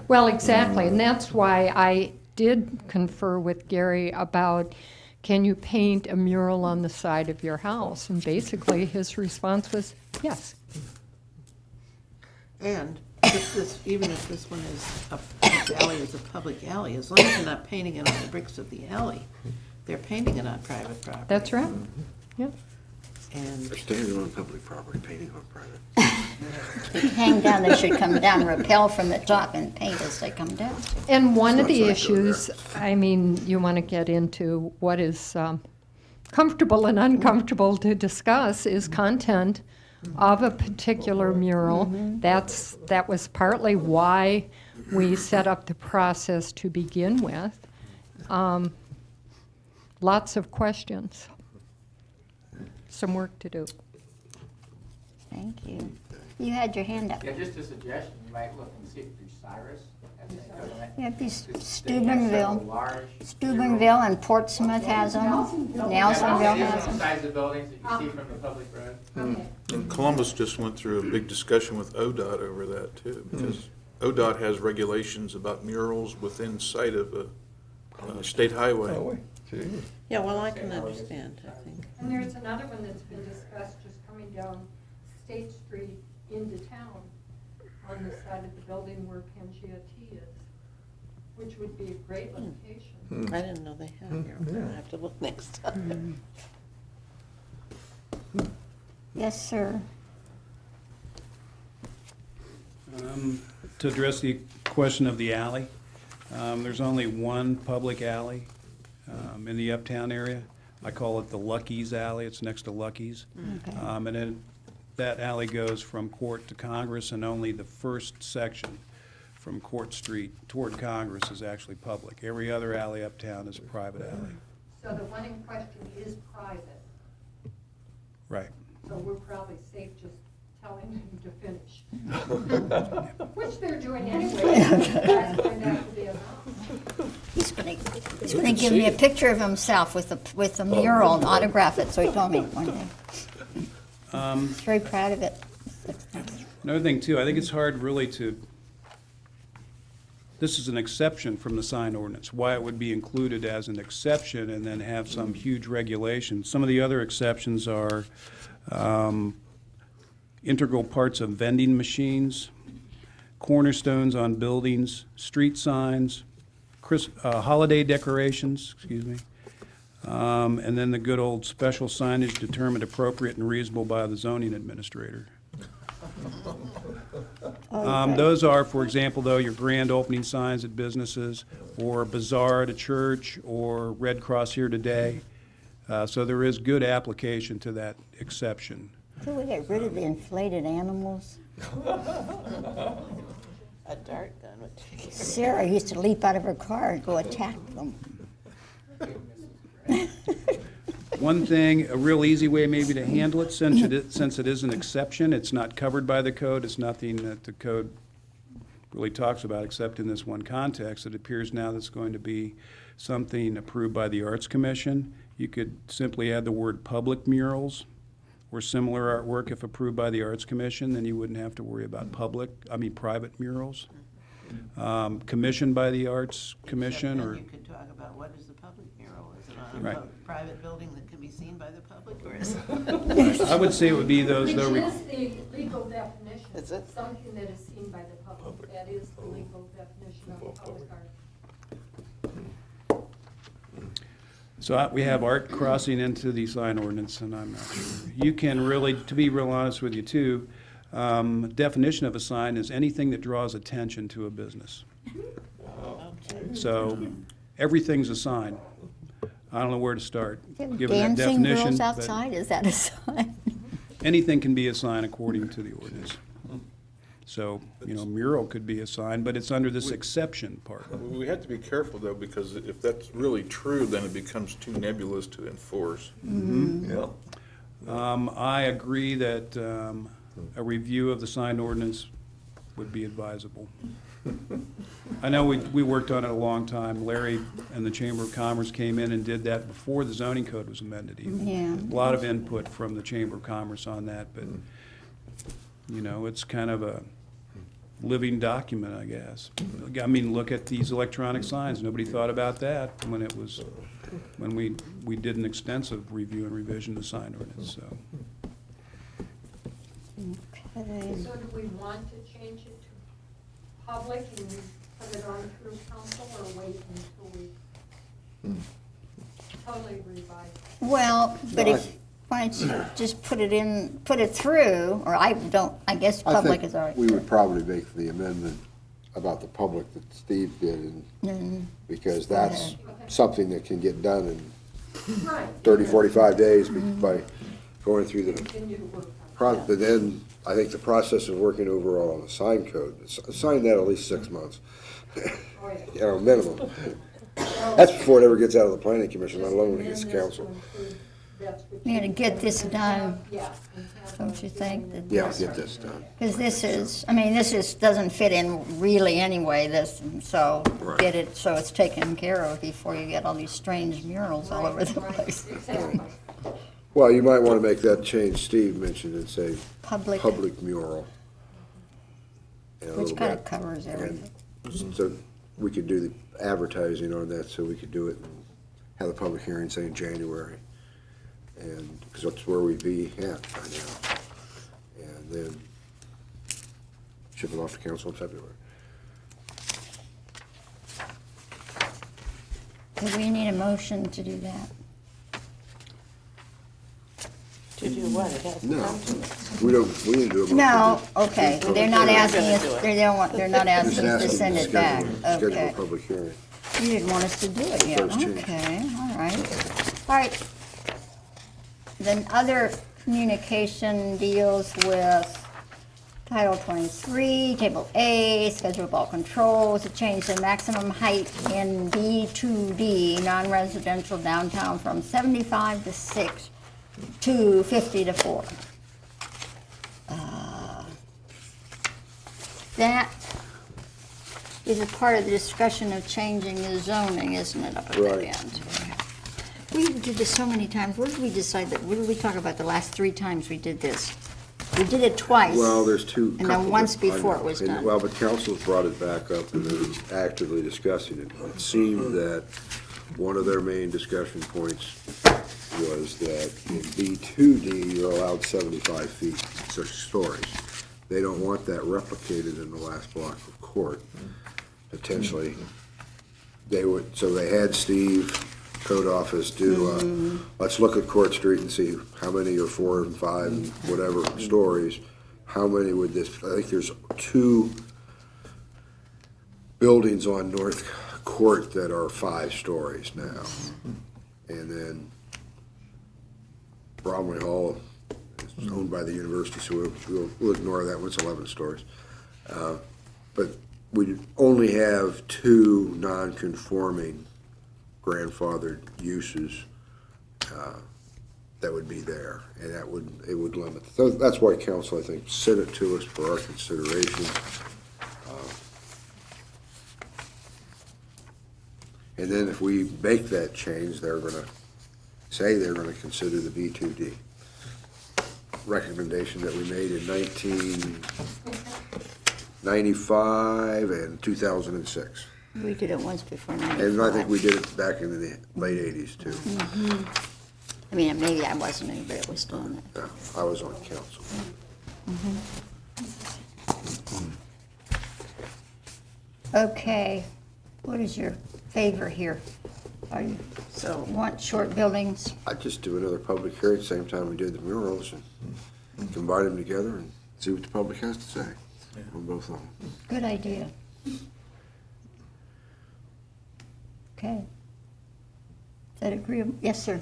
Well, exactly, and that's why I did confer with Gary about, can you paint a mural on the side of your house? And basically, his response was, yes. And even if this one this alley is a public alley, as long as they're not painting it on the bricks of the alley, they're painting it on private property. That's right, yeah. And They're standing on public property, painting on private. They hang down, they should come down, rappel from the top and paint as they come down. And one of the Sounds like they're issues, I mean, you want to get into what is comfortable and uncomfortable to discuss is content of a particular mural. That was partly why we set up the process to begin with. Lots of questions. Some work to do. Thank you. You had your hand up. Yeah, just a suggestion, you might look and see if there's Cyrus. Yeah, be They have Steubenville. several large Steubenville and Portsmouth has them. Nelsonville has them. Besides the buildings that you see from the public road. And Columbus just went through a big discussion with ODOT over that too, because ODOT has regulations about murals within sight of a state highway. Oh, gee. Yeah, well, I can understand, I think. And there's another one that's been discussed, just coming down State Street into town on the side of the building where Pangea Tea is, which would be a great location. I didn't know they had here. I'll have to look next time. Yes, sir. To address the question of the alley, there's only one public alley in the uptown area. I call it the Lucky's Alley. It's next to Lucky's. Okay. And then that alley goes from Court to Congress, and only the first section from Court Street toward Congress is actually public. Every other alley uptown is a private alley. So the one in question is private, Right. so we're probably safe just telling them to finish. Which they're doing anyway. That's going to have to be enough. He's gonna give me a picture of himself with the mural and autograph it, so he told me one day. He's very proud of it. Another thing too, I think it's hard really this is an exception from the sign ordinance, why it would be included as an exception and then have some huge regulation. Some of the other exceptions are integral parts of vending machines, cornerstones on buildings, street signs, holiday decorations, and then the good old special signage determined appropriate and reasonable by the zoning administrator. Those are, for example, though, your grand opening signs at businesses, or bazaar at a church, or Red Cross Here Today. So there is good application to that exception. Could we get rid of the inflated animals? A dart gun would take it. Sarah used to leap out of her car and go attack them. One thing, a real easy way maybe to handle it, since it is an exception, it's not covered by the code, it's nothing that the code really talks about except in this one context. It appears now that's going to be something approved by the Arts Commission. You could simply add the word public murals or similar artwork if approved by the Arts Commission, then you wouldn't have to worry about private murals. Commissioned by the Arts Commission, Except or then you could talk about what is the public mural? Is it on Right. a private building that can be seen by the public, or is it? I would say it would be those, though. Which is the legal definition. Is it? Something that is seen by the public. That is the legal definition of public art. So we have art crossing into the sign ordinance, and I'm not sure. You can really, to be real honest with you too, definition of a sign is anything that draws attention to a business. So everything's a sign. I don't know where to start, given that Dancing definition. girls but outside, is that a sign? Anything can be a sign according to the ordinance. So, mural could be a sign, but it's under this exception part. We have to be careful though, because if that's really true, then it becomes too nebulous to enforce. Yeah. I agree that a review of the sign ordinance would be advisable. I know we worked on it a long time. Larry and the Chamber of Commerce came in and did that before the zoning code was amended even. Yeah. A lot of input from the Chamber of Commerce on that, but, it's kind of a living document, I guess. I mean, look at these electronic signs. Nobody thought about that when we did an extensive review and revision of the sign ordinance, so. Okay. So do we want to change it to public and put it on through council, or wait until we totally revise it? Well, but why don't you just put it through, or I guess public is all right. I think we would probably make the amendment about the public that Steve did, because that's something that can get done in Right. 30, 45 days by going through the Continue to work on process. But then, I think the process of working overall on the sign code, sign that at least 6 months, it. Oh, yeah. minimum. That's before it ever gets out of the planning commission, let alone when it gets to council. We gotta get this done, don't you think? that Yeah, this- get this done. Because this is, I mean, this is, doesn't fit in really anyway, this, so Right. get it, so it's taken care of before you get all these strange murals all over the place. Well, you might want to make that change Steve mentioned and say Public, public mural. And a which little kind of bit. covers everything. And so we could do the advertising on that, so we could do it and have the public hearing, say, in January. And, because that's where we'd be at by now. And then ship it off to council in February. Do we need a motion to do that? To do what? It has to No, come to us. we don't, we need to do a motion. No, okay, they're not We're asking gonna us, do it. they don't want, they're not Just asking us to asking send it back, schedule a okay. public hearing. You didn't want us to do it yet, First change. okay, all right. All right. Then other communication deals with Title 23, Table A, Schedule of all controls, to change the maximum height in B2D, non-residential downtown, from 75 to 6 to 50 to 4. That is a part of the discussion of changing the zoning, isn't it, up at the Right. end? We did this so many times. Where did we decide that, what did we talk about the last 3 times we did this? We did it twice. Well, there's two. And couple then once that I before know. it was And- done. Well, but council's brought it back up and they're actively discussing it. It seemed that one of their main discussion points was that in B2D, you're allowed 75 feet, 6 stories. They don't want that replicated in the last block of court. Potentially, they would, so they had Steve, code office, do, let's look at Court Street and see how many are 4 and 5 and whatever stories. How many would this, I think there's 2 buildings on North Court that are 5 stories now. And then Bromley Hall is owned by the university, so we'll ignore that one, it's 11 stories. But we only have 2 non-conforming grandfathered uses that would be there, and that would, it would limit. So that's why council, I think, sent it to us for our consideration. And then if we make that change, they're gonna say they're gonna consider the B2D recommendation that we made in 1995 and 2006. We did it once before 95. And I think we did it back in the late 80s, too. I mean, maybe I wasn't, but it was doing it. Yeah, I was on council. Okay, what is your favor here? Are you, So, want short buildings? I'd just do another public hearing, same time we did the murals, and combine them together and see what the public has to say on both of them. Good idea. Okay. Is that agreeable? Yes, sir.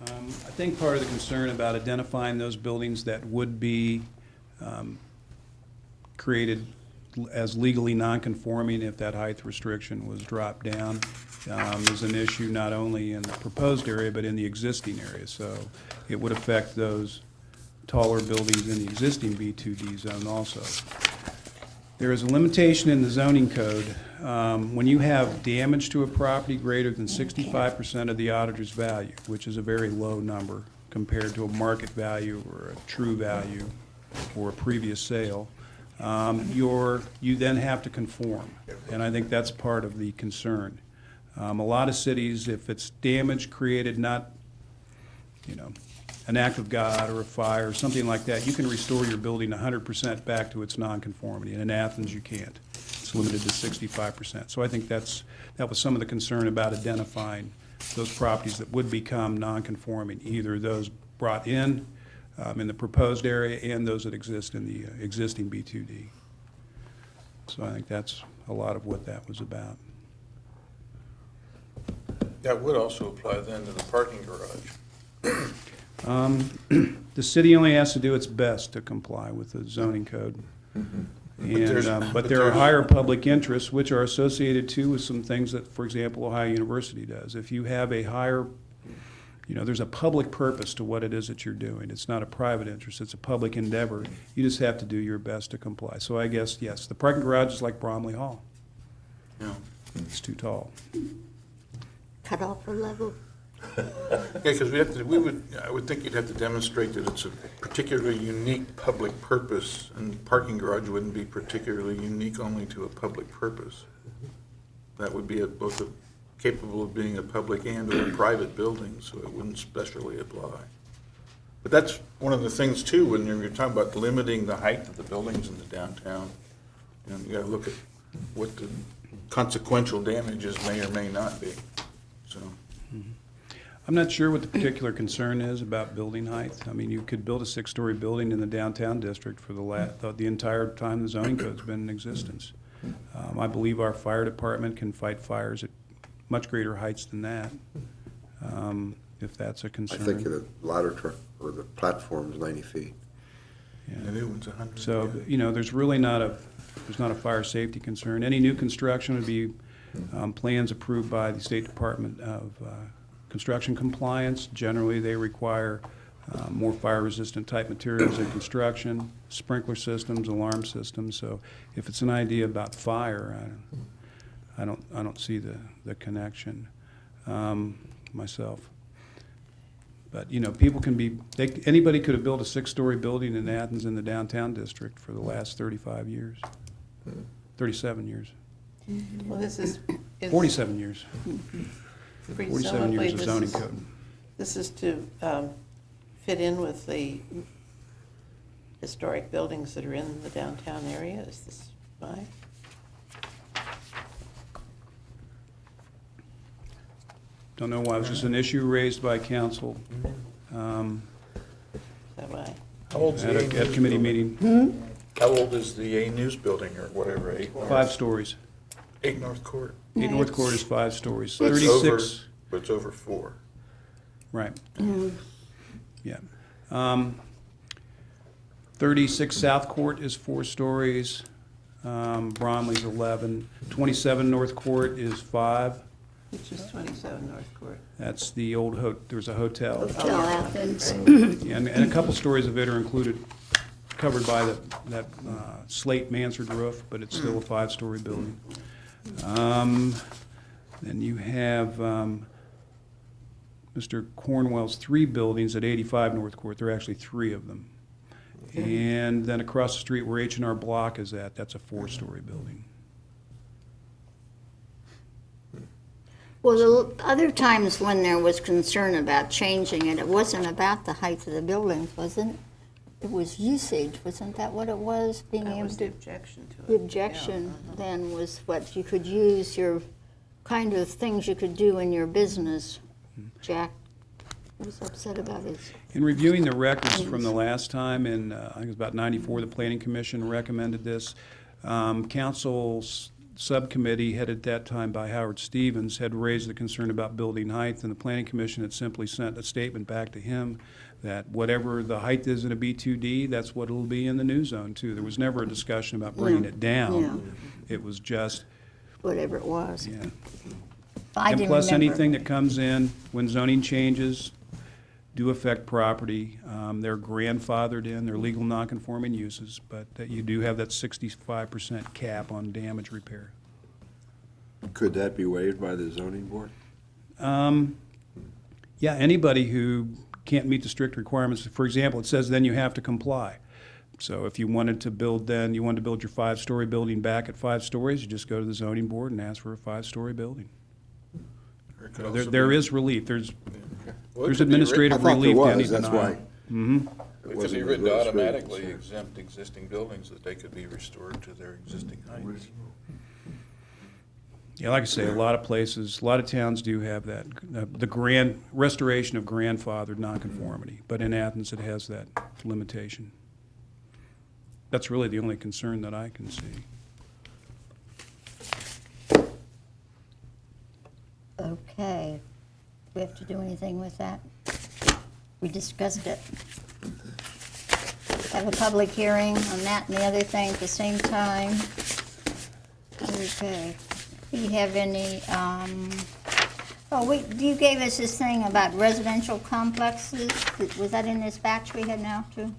I think part of the concern about identifying those buildings that would be created as legally non-conforming if that height restriction was dropped down is an issue not only in the proposed area, but in the existing area. So it would affect those taller buildings in the existing B2D zone also. There is a limitation in the zoning code. When you have damage to a property greater than 65% of the auditor's value, which is a very low number compared to a market value or a true value or a previous sale, you then have to conform. And I think that's part of the concern. A lot of cities, if it's damage created not, an act of God or a fire or something like that, you can restore your building 100% back to its nonconformity. And in Athens, you can't. It's limited to 65%. So I think that was some of the concern about identifying those properties that would become nonconforming, either those brought in the proposed area and those that exist in the existing B2D. So I think that's a lot of what that was about. That would also apply then to the parking garage. The city only has to do its best to comply with the zoning code. But there are higher public interests which are associated too with some things that, for example, Ohio University does. If you have a higher, there's a public purpose to what it is that you're doing. It's not a private interest, it's a public endeavor. You just have to do your best to comply. So I guess, yes, the parking garage is like Bromley Hall. Yeah. It's too tall. Cut off a level. Yeah, because I would think you'd have to demonstrate that it's a particularly unique public purpose, and parking garage wouldn't be particularly unique only to a public purpose. That would be capable of being a public and or a private building, so it wouldn't specially apply. But that's one of the things too, when you're talking about limiting the height of the buildings in the downtown. You gotta look at what the consequential damages may or may not be, so. I'm not sure what the particular concern is about building height. I mean, you could build a 6-story building in the downtown district for the entire time the zoning code's been in existence. I believe our fire department can fight fires at much greater heights than that, if that's a I concern. think the ladder truck, or the platform is 90 feet. The new one's 100. So, there's really not a fire safety concern. Any new construction would be plans approved by the State Department of Construction Compliance. Generally, they require more fire-resistant type materials in construction, sprinkler systems, alarm systems. So if it's an idea about fire, I don't see the connection myself. But, people can be, anybody could have built a 6-story building in Athens in the downtown district for the last 35 years, 37 years, Well, this is. 47 years, 47 years of zoning code. This is to fit in with the historic buildings that are in the downtown area, is this why? Don't know why, it was just an issue raised by council Is that why? How old's at the a A News committee building? meeting. How old is the A News building or whatever, 8 North? 5 stories. 8 North Court? 8 North Court is 5 stories. So it's over- 36, But it's over 4. right. Yeah. 36 South Court is 4 stories. Bromley's 11. 27 North Court is 5. Which is 27 North Court. That's the old, there's a hotel. Hotel Athens. And a couple stories of it are covered by that slate mansard roof, but it's still a 5-story building. Then you have Mr. Cornwell's 3 buildings at 85 North Court. There are actually 3 of them. And then across the street where H&R Block is at, that's a 4-story building. Well, the other times when there was concern about changing it, it wasn't about the height of the buildings, wasn't it? It was usage, wasn't that what it was? Being That able was the to, objection to it. the objection then was what you could use, your kind of things you could do in your business. Jack was upset about his. In reviewing the records from the last time, in I think it was about 94, the Planning Commission recommended this. Council's subcommittee, headed at that time by Howard Stevens, had raised the concern about building height, and the Planning Commission had simply sent a statement back to him that whatever the height is in a B2D, that's what it'll be in the new zone too. There was never a discussion about bringing it down. It was just, Whatever it was. yeah. I And didn't plus, remember. anything that comes in when zoning changes do affect property. They're grandfathered in, they're legal nonconforming uses, but that you do have that 65% cap on damage repair. Could that be waived by the zoning board? Yeah, anybody who can't meet the strict requirements, for example, it says then you have to comply. So if you wanted to build your 5-story building back at 5 stories, you just go to the zoning board and ask for a 5-story building. Or it could also There be- is relief, Well, it there's could be written- administrative relief to any that's denial. why. It could be wasn't written to really strict, automatically so. exempt existing buildings, that they could be restored to their existing heights. Yeah, like I say, a lot of places, a lot of towns do have that, the restoration of grandfathered nonconformity, but in Athens, it has that limitation. That's really the only concern that I can see. Okay. Do we have to do anything with that? We discussed it. have a public hearing on that and the other thing at the same time. Okay. Do you have any, you gave us this thing about residential complexes. Was that in this batch we had now, too?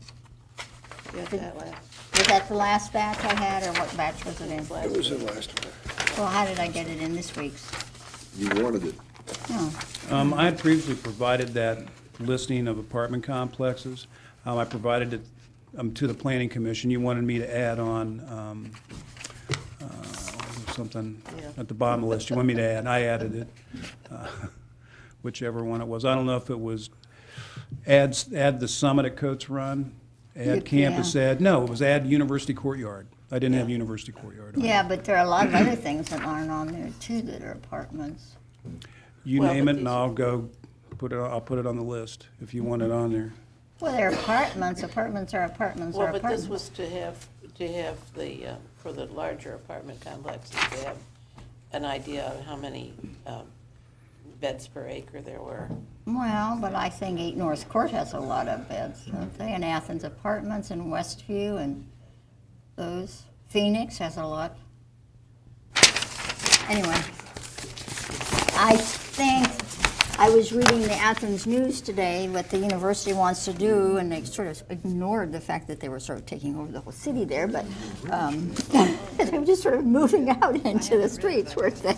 You got that last. Was that the last batch I had, or what batch was it in? It was the last one. Well, how did I get it in this week's? You wanted it. Oh, I had previously provided that listing of apartment complexes. I provided it to the planning commission. You wanted me to add on something Yeah. at the bottom of the list. You want me to add, I added it, whichever one it was. I don't know if it was add the summit at Coates Run, add campus, add, no, it was add University Courtyard. I didn't have University Courtyard on. yeah, but there are a lot of other things that aren't on there, too, that are apartments. You Well, name but it and these- I'll go I'll put it on the list if you want it on there. Well, they're apartments. Apartments are apartments are Well, but apartments. this was to have the, for the larger apartment complexes, to have an idea of how many beds per acre there were. Well, but I think 8 North Court has a lot of beds, don't they? And Athens Apartments and Westview and those. Phoenix has a lot. Anyway, I think I was reading the Athens News today, what the university wants to do, and they sort of ignored the fact that they were sort of taking over the whole city there, but they were just sort of moving out into the streets, weren't they?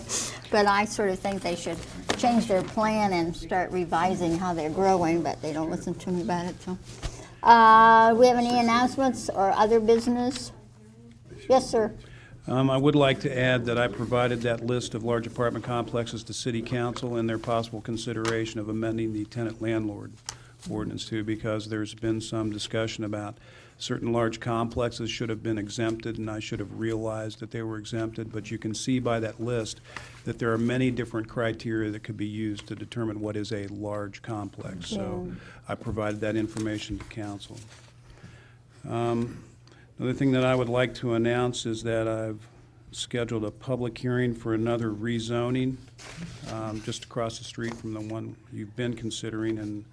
But I sort of think they should change their plan and start revising how they're growing, but they don't listen to me about it, so. We have any announcements or other business? Yes, sir. I would like to add that I provided that list of large apartment complexes to City Council and their possible consideration of amending the tenant landlord ordinance too, because there's been some discussion about certain large complexes should have been exempted, and I should have realized that they were exempted. But you can see by that list that there are many different criteria that could be used to determine what is a large complex. So I provided that information to council. Another thing that I would like to announce is that I've scheduled a public hearing for another rezoning just across the street from the one you've been considering, and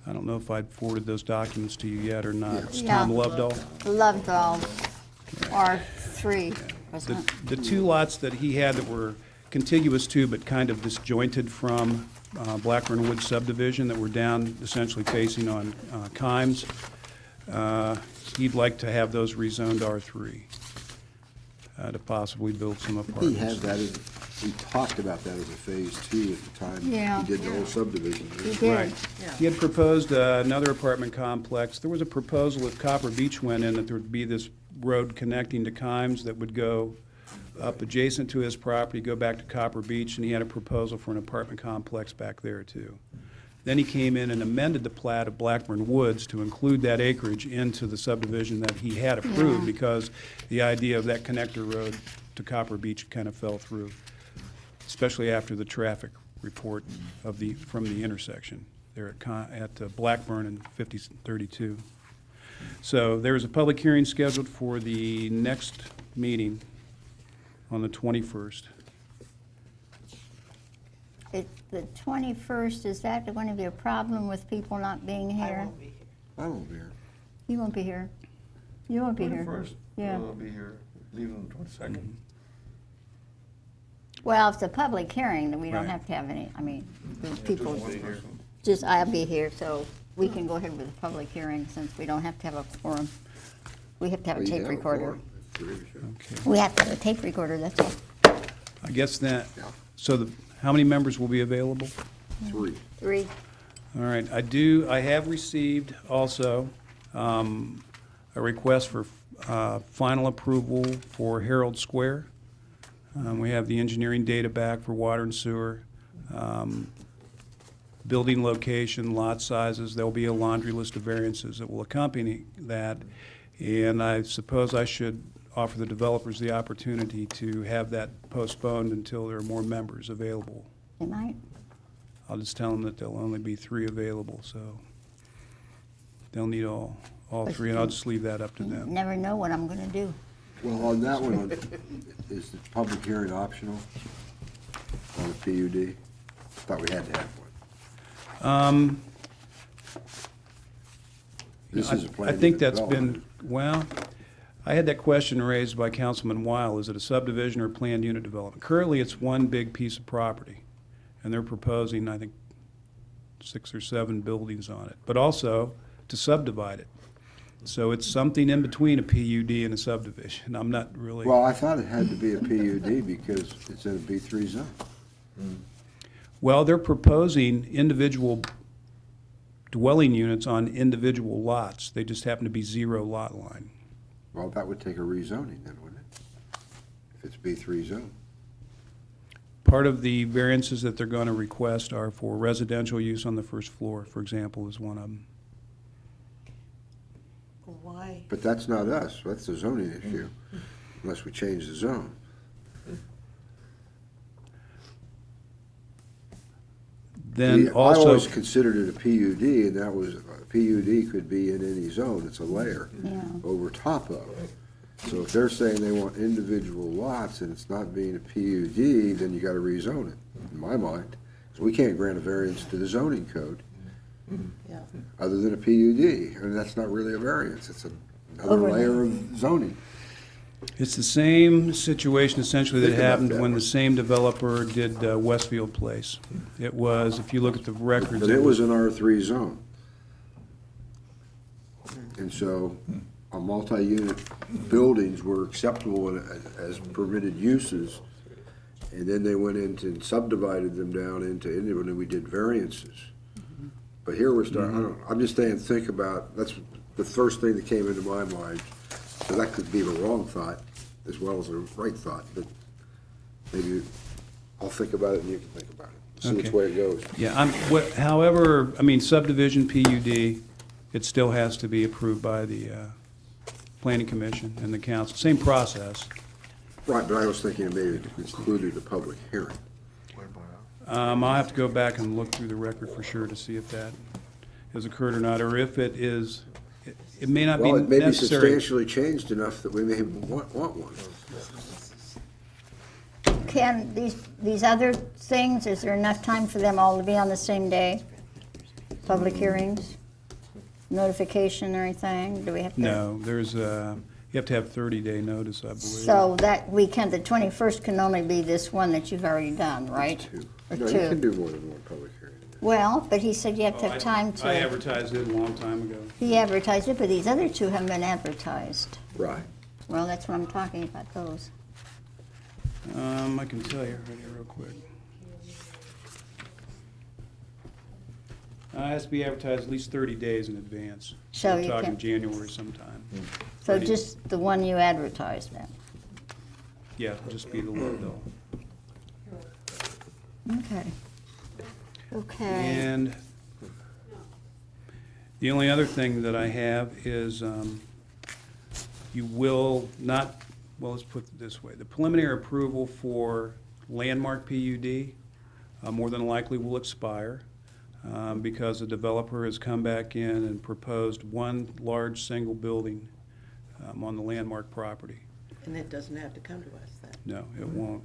I don't know if I'd forwarded those documents to you yet or not. It's Tom Yeah. Lovedahl. Lovedahl, R3, wasn't it? The two lots that he had that were contiguous to but kind of disjointed from Blackburn Woods subdivision that were down essentially facing on Kimes, he'd like to have those rezoned R3 to possibly build some He apartments. had that, we talked about that as a phase 2 at the time. Yeah. He did the whole subdivision. He did. Right. He had proposed another apartment complex. There was a proposal that Copper Beach went in that there would be this road connecting to Kimes that would go up adjacent to his property, go back to Copper Beach, and he had a proposal for an apartment complex back there too. Then he came in and amended the plat of Blackburn Woods to include that acreage into the subdivision that he had approved because the idea of that connector road to Copper Beach kind of fell through, especially after the traffic report from the intersection there at Blackburn and 5032. So there is a public hearing scheduled for the next meeting on the 21st. The 21st, is that going to be a problem with people not being I here? won't be here. I won't be here. You won't be here. You won't be here. 21st, Yeah. I'll be here, leaving on the 22nd. Well, if it's a public hearing, then we don't Right. have to have any, I mean, the Just people, one person. just, I'll be here, so we can go ahead with the public hearing since we don't have to have a forum. We have to have a Well, you tape have recorder. forum. Three of you. Okay. We have to have a tape recorder, that's all. I guess so how many members will be available? 3. 3. All right, I have received also a request for final approval for Herald Square. We have the engineering data back for water and sewer, building location, lot sizes. There'll be a laundry list of variances that will accompany that. And I suppose I should offer the developers the opportunity to have that postponed until there are more members available. They might. I'll just tell them that there'll only be 3 available, so they'll need all 3, and I'll just leave that up to them. Never know what I'm gonna do. Well, on that one, is the public hearing optional on the PUD? Thought we had to have one. This is a I plan. think that's been Well, I had that question raised by Councilman Weil. Is it a subdivision or planned unit development? Currently, it's one big piece of property, and they're proposing, I think, 6 or 7 buildings on it, but also to subdivide it. So it's something in between a PUD and a subdivision. I'm not really. Well, I thought it had to be a PUD because it's in a B3 zone. Well, they're proposing individual dwelling units on individual lots. They just happen to be 0 lot line. Well, that would take a rezoning then, wouldn't it? If it's B3 zone. Part of the variances that they're going to request are for residential use on the first floor, for example, is one of them. Why? But that's not us, that's a zoning issue, unless we change the zone. Then I also, always considered it a PUD, and that was, a PUD could be in any zone, it's a layer Yeah. over top of. So if they're saying they want individual lots and it's not being a PUD, then you gotta rezone it, in my mind. 'Cause we can't grant a variance to the zoning code, Yeah. other than a PUD, and that's not really a variance, it's another Overlay. layer of zoning. it's the same situation essentially that Think about happened that when one. the same developer did Westfield Place. It was, if you look at the records. But it was an R3 zone. And so, multi-unit buildings were acceptable as permitted uses, and then they went into and subdivided them down into, when we did variances. But here we're starting, I don't know, I'm just saying, think about, that's the first thing that came into my mind. So that could be the wrong thought as well as the right thought, but maybe I'll think about it and you can think about it. See which Okay. way it goes. Yeah, however, I mean, subdivision PUD, it still has to be approved by the planning commission and the council. Same process. Right, but I was thinking maybe it included a public hearing. I'll have to go back and look through the record for sure to see if that has occurred or not, or if it is, it may not be Well, it may be necessary. substantially changed enough that we may want one. Can these other things, is there enough time for them all to be on the same day? Public hearings, notification or anything? Do we have to? No, there's, you have to have 30-day notice, I believe. So that weekend, the 21st, can only be this one that you've already done, right? Or No, you can two? do more than one public hearing. Well, but he said you have to have time I to, advertised it a long time ago. he advertised it, but these other two haven't been advertised. Right. Well, that's what I'm talking about, those. I can tell you right here real quick. It has to be advertised at least 30 days in advance. So We're you talking can- January sometime. So 30. just the one you advertised then? Yeah, it'll just be the logo. Okay. Okay. And the only other thing that I have is you will not, well, let's put it this way. The preliminary approval for landmark PUD more than likely will expire because the developer has come back in and proposed one large single building on the landmark property. And it doesn't have to come to us then? No, it won't.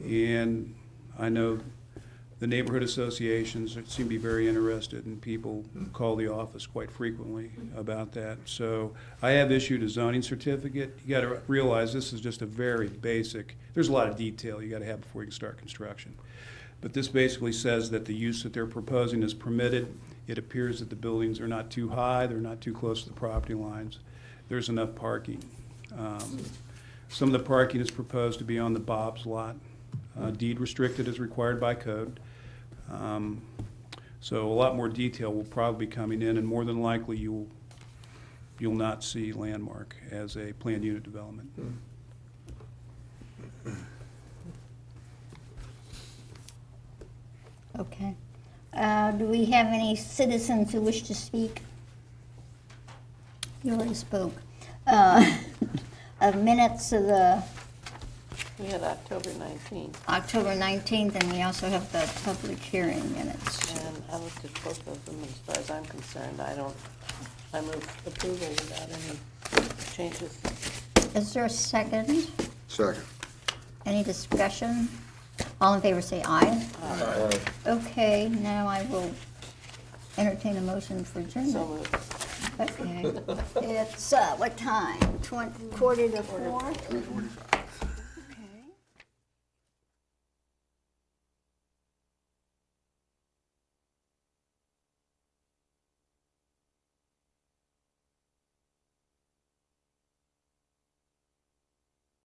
And I know the neighborhood associations seem to be very interested, and people call the office quite frequently about that. So I have issued a zoning certificate. You got to realize this is just a very basic, there's a lot of detail you got to have before you can start construction. But this basically says that the use that they're proposing is permitted. It appears that the buildings are not too high, they're not too close to the property lines. There's enough parking. Some of the parking is proposed to be on the Bob's lot. Deed restricted as required by code. So a lot more detail will probably be coming in, and more than likely you'll not see landmark as a planned unit development. Okay. Do we have any citizens who wish to speak? You already spoke. Of minutes of the We had October 19th, October 19th, and we also have the public hearing minutes. and I looked at both of them. As far as I'm concerned, I move approval without any changes. Is there a second? Second. Any discussion? All in favor say aye. Okay, now I will entertain a motion for So adjournment. moved. Okay. It's, what time? 20, quarter to 4?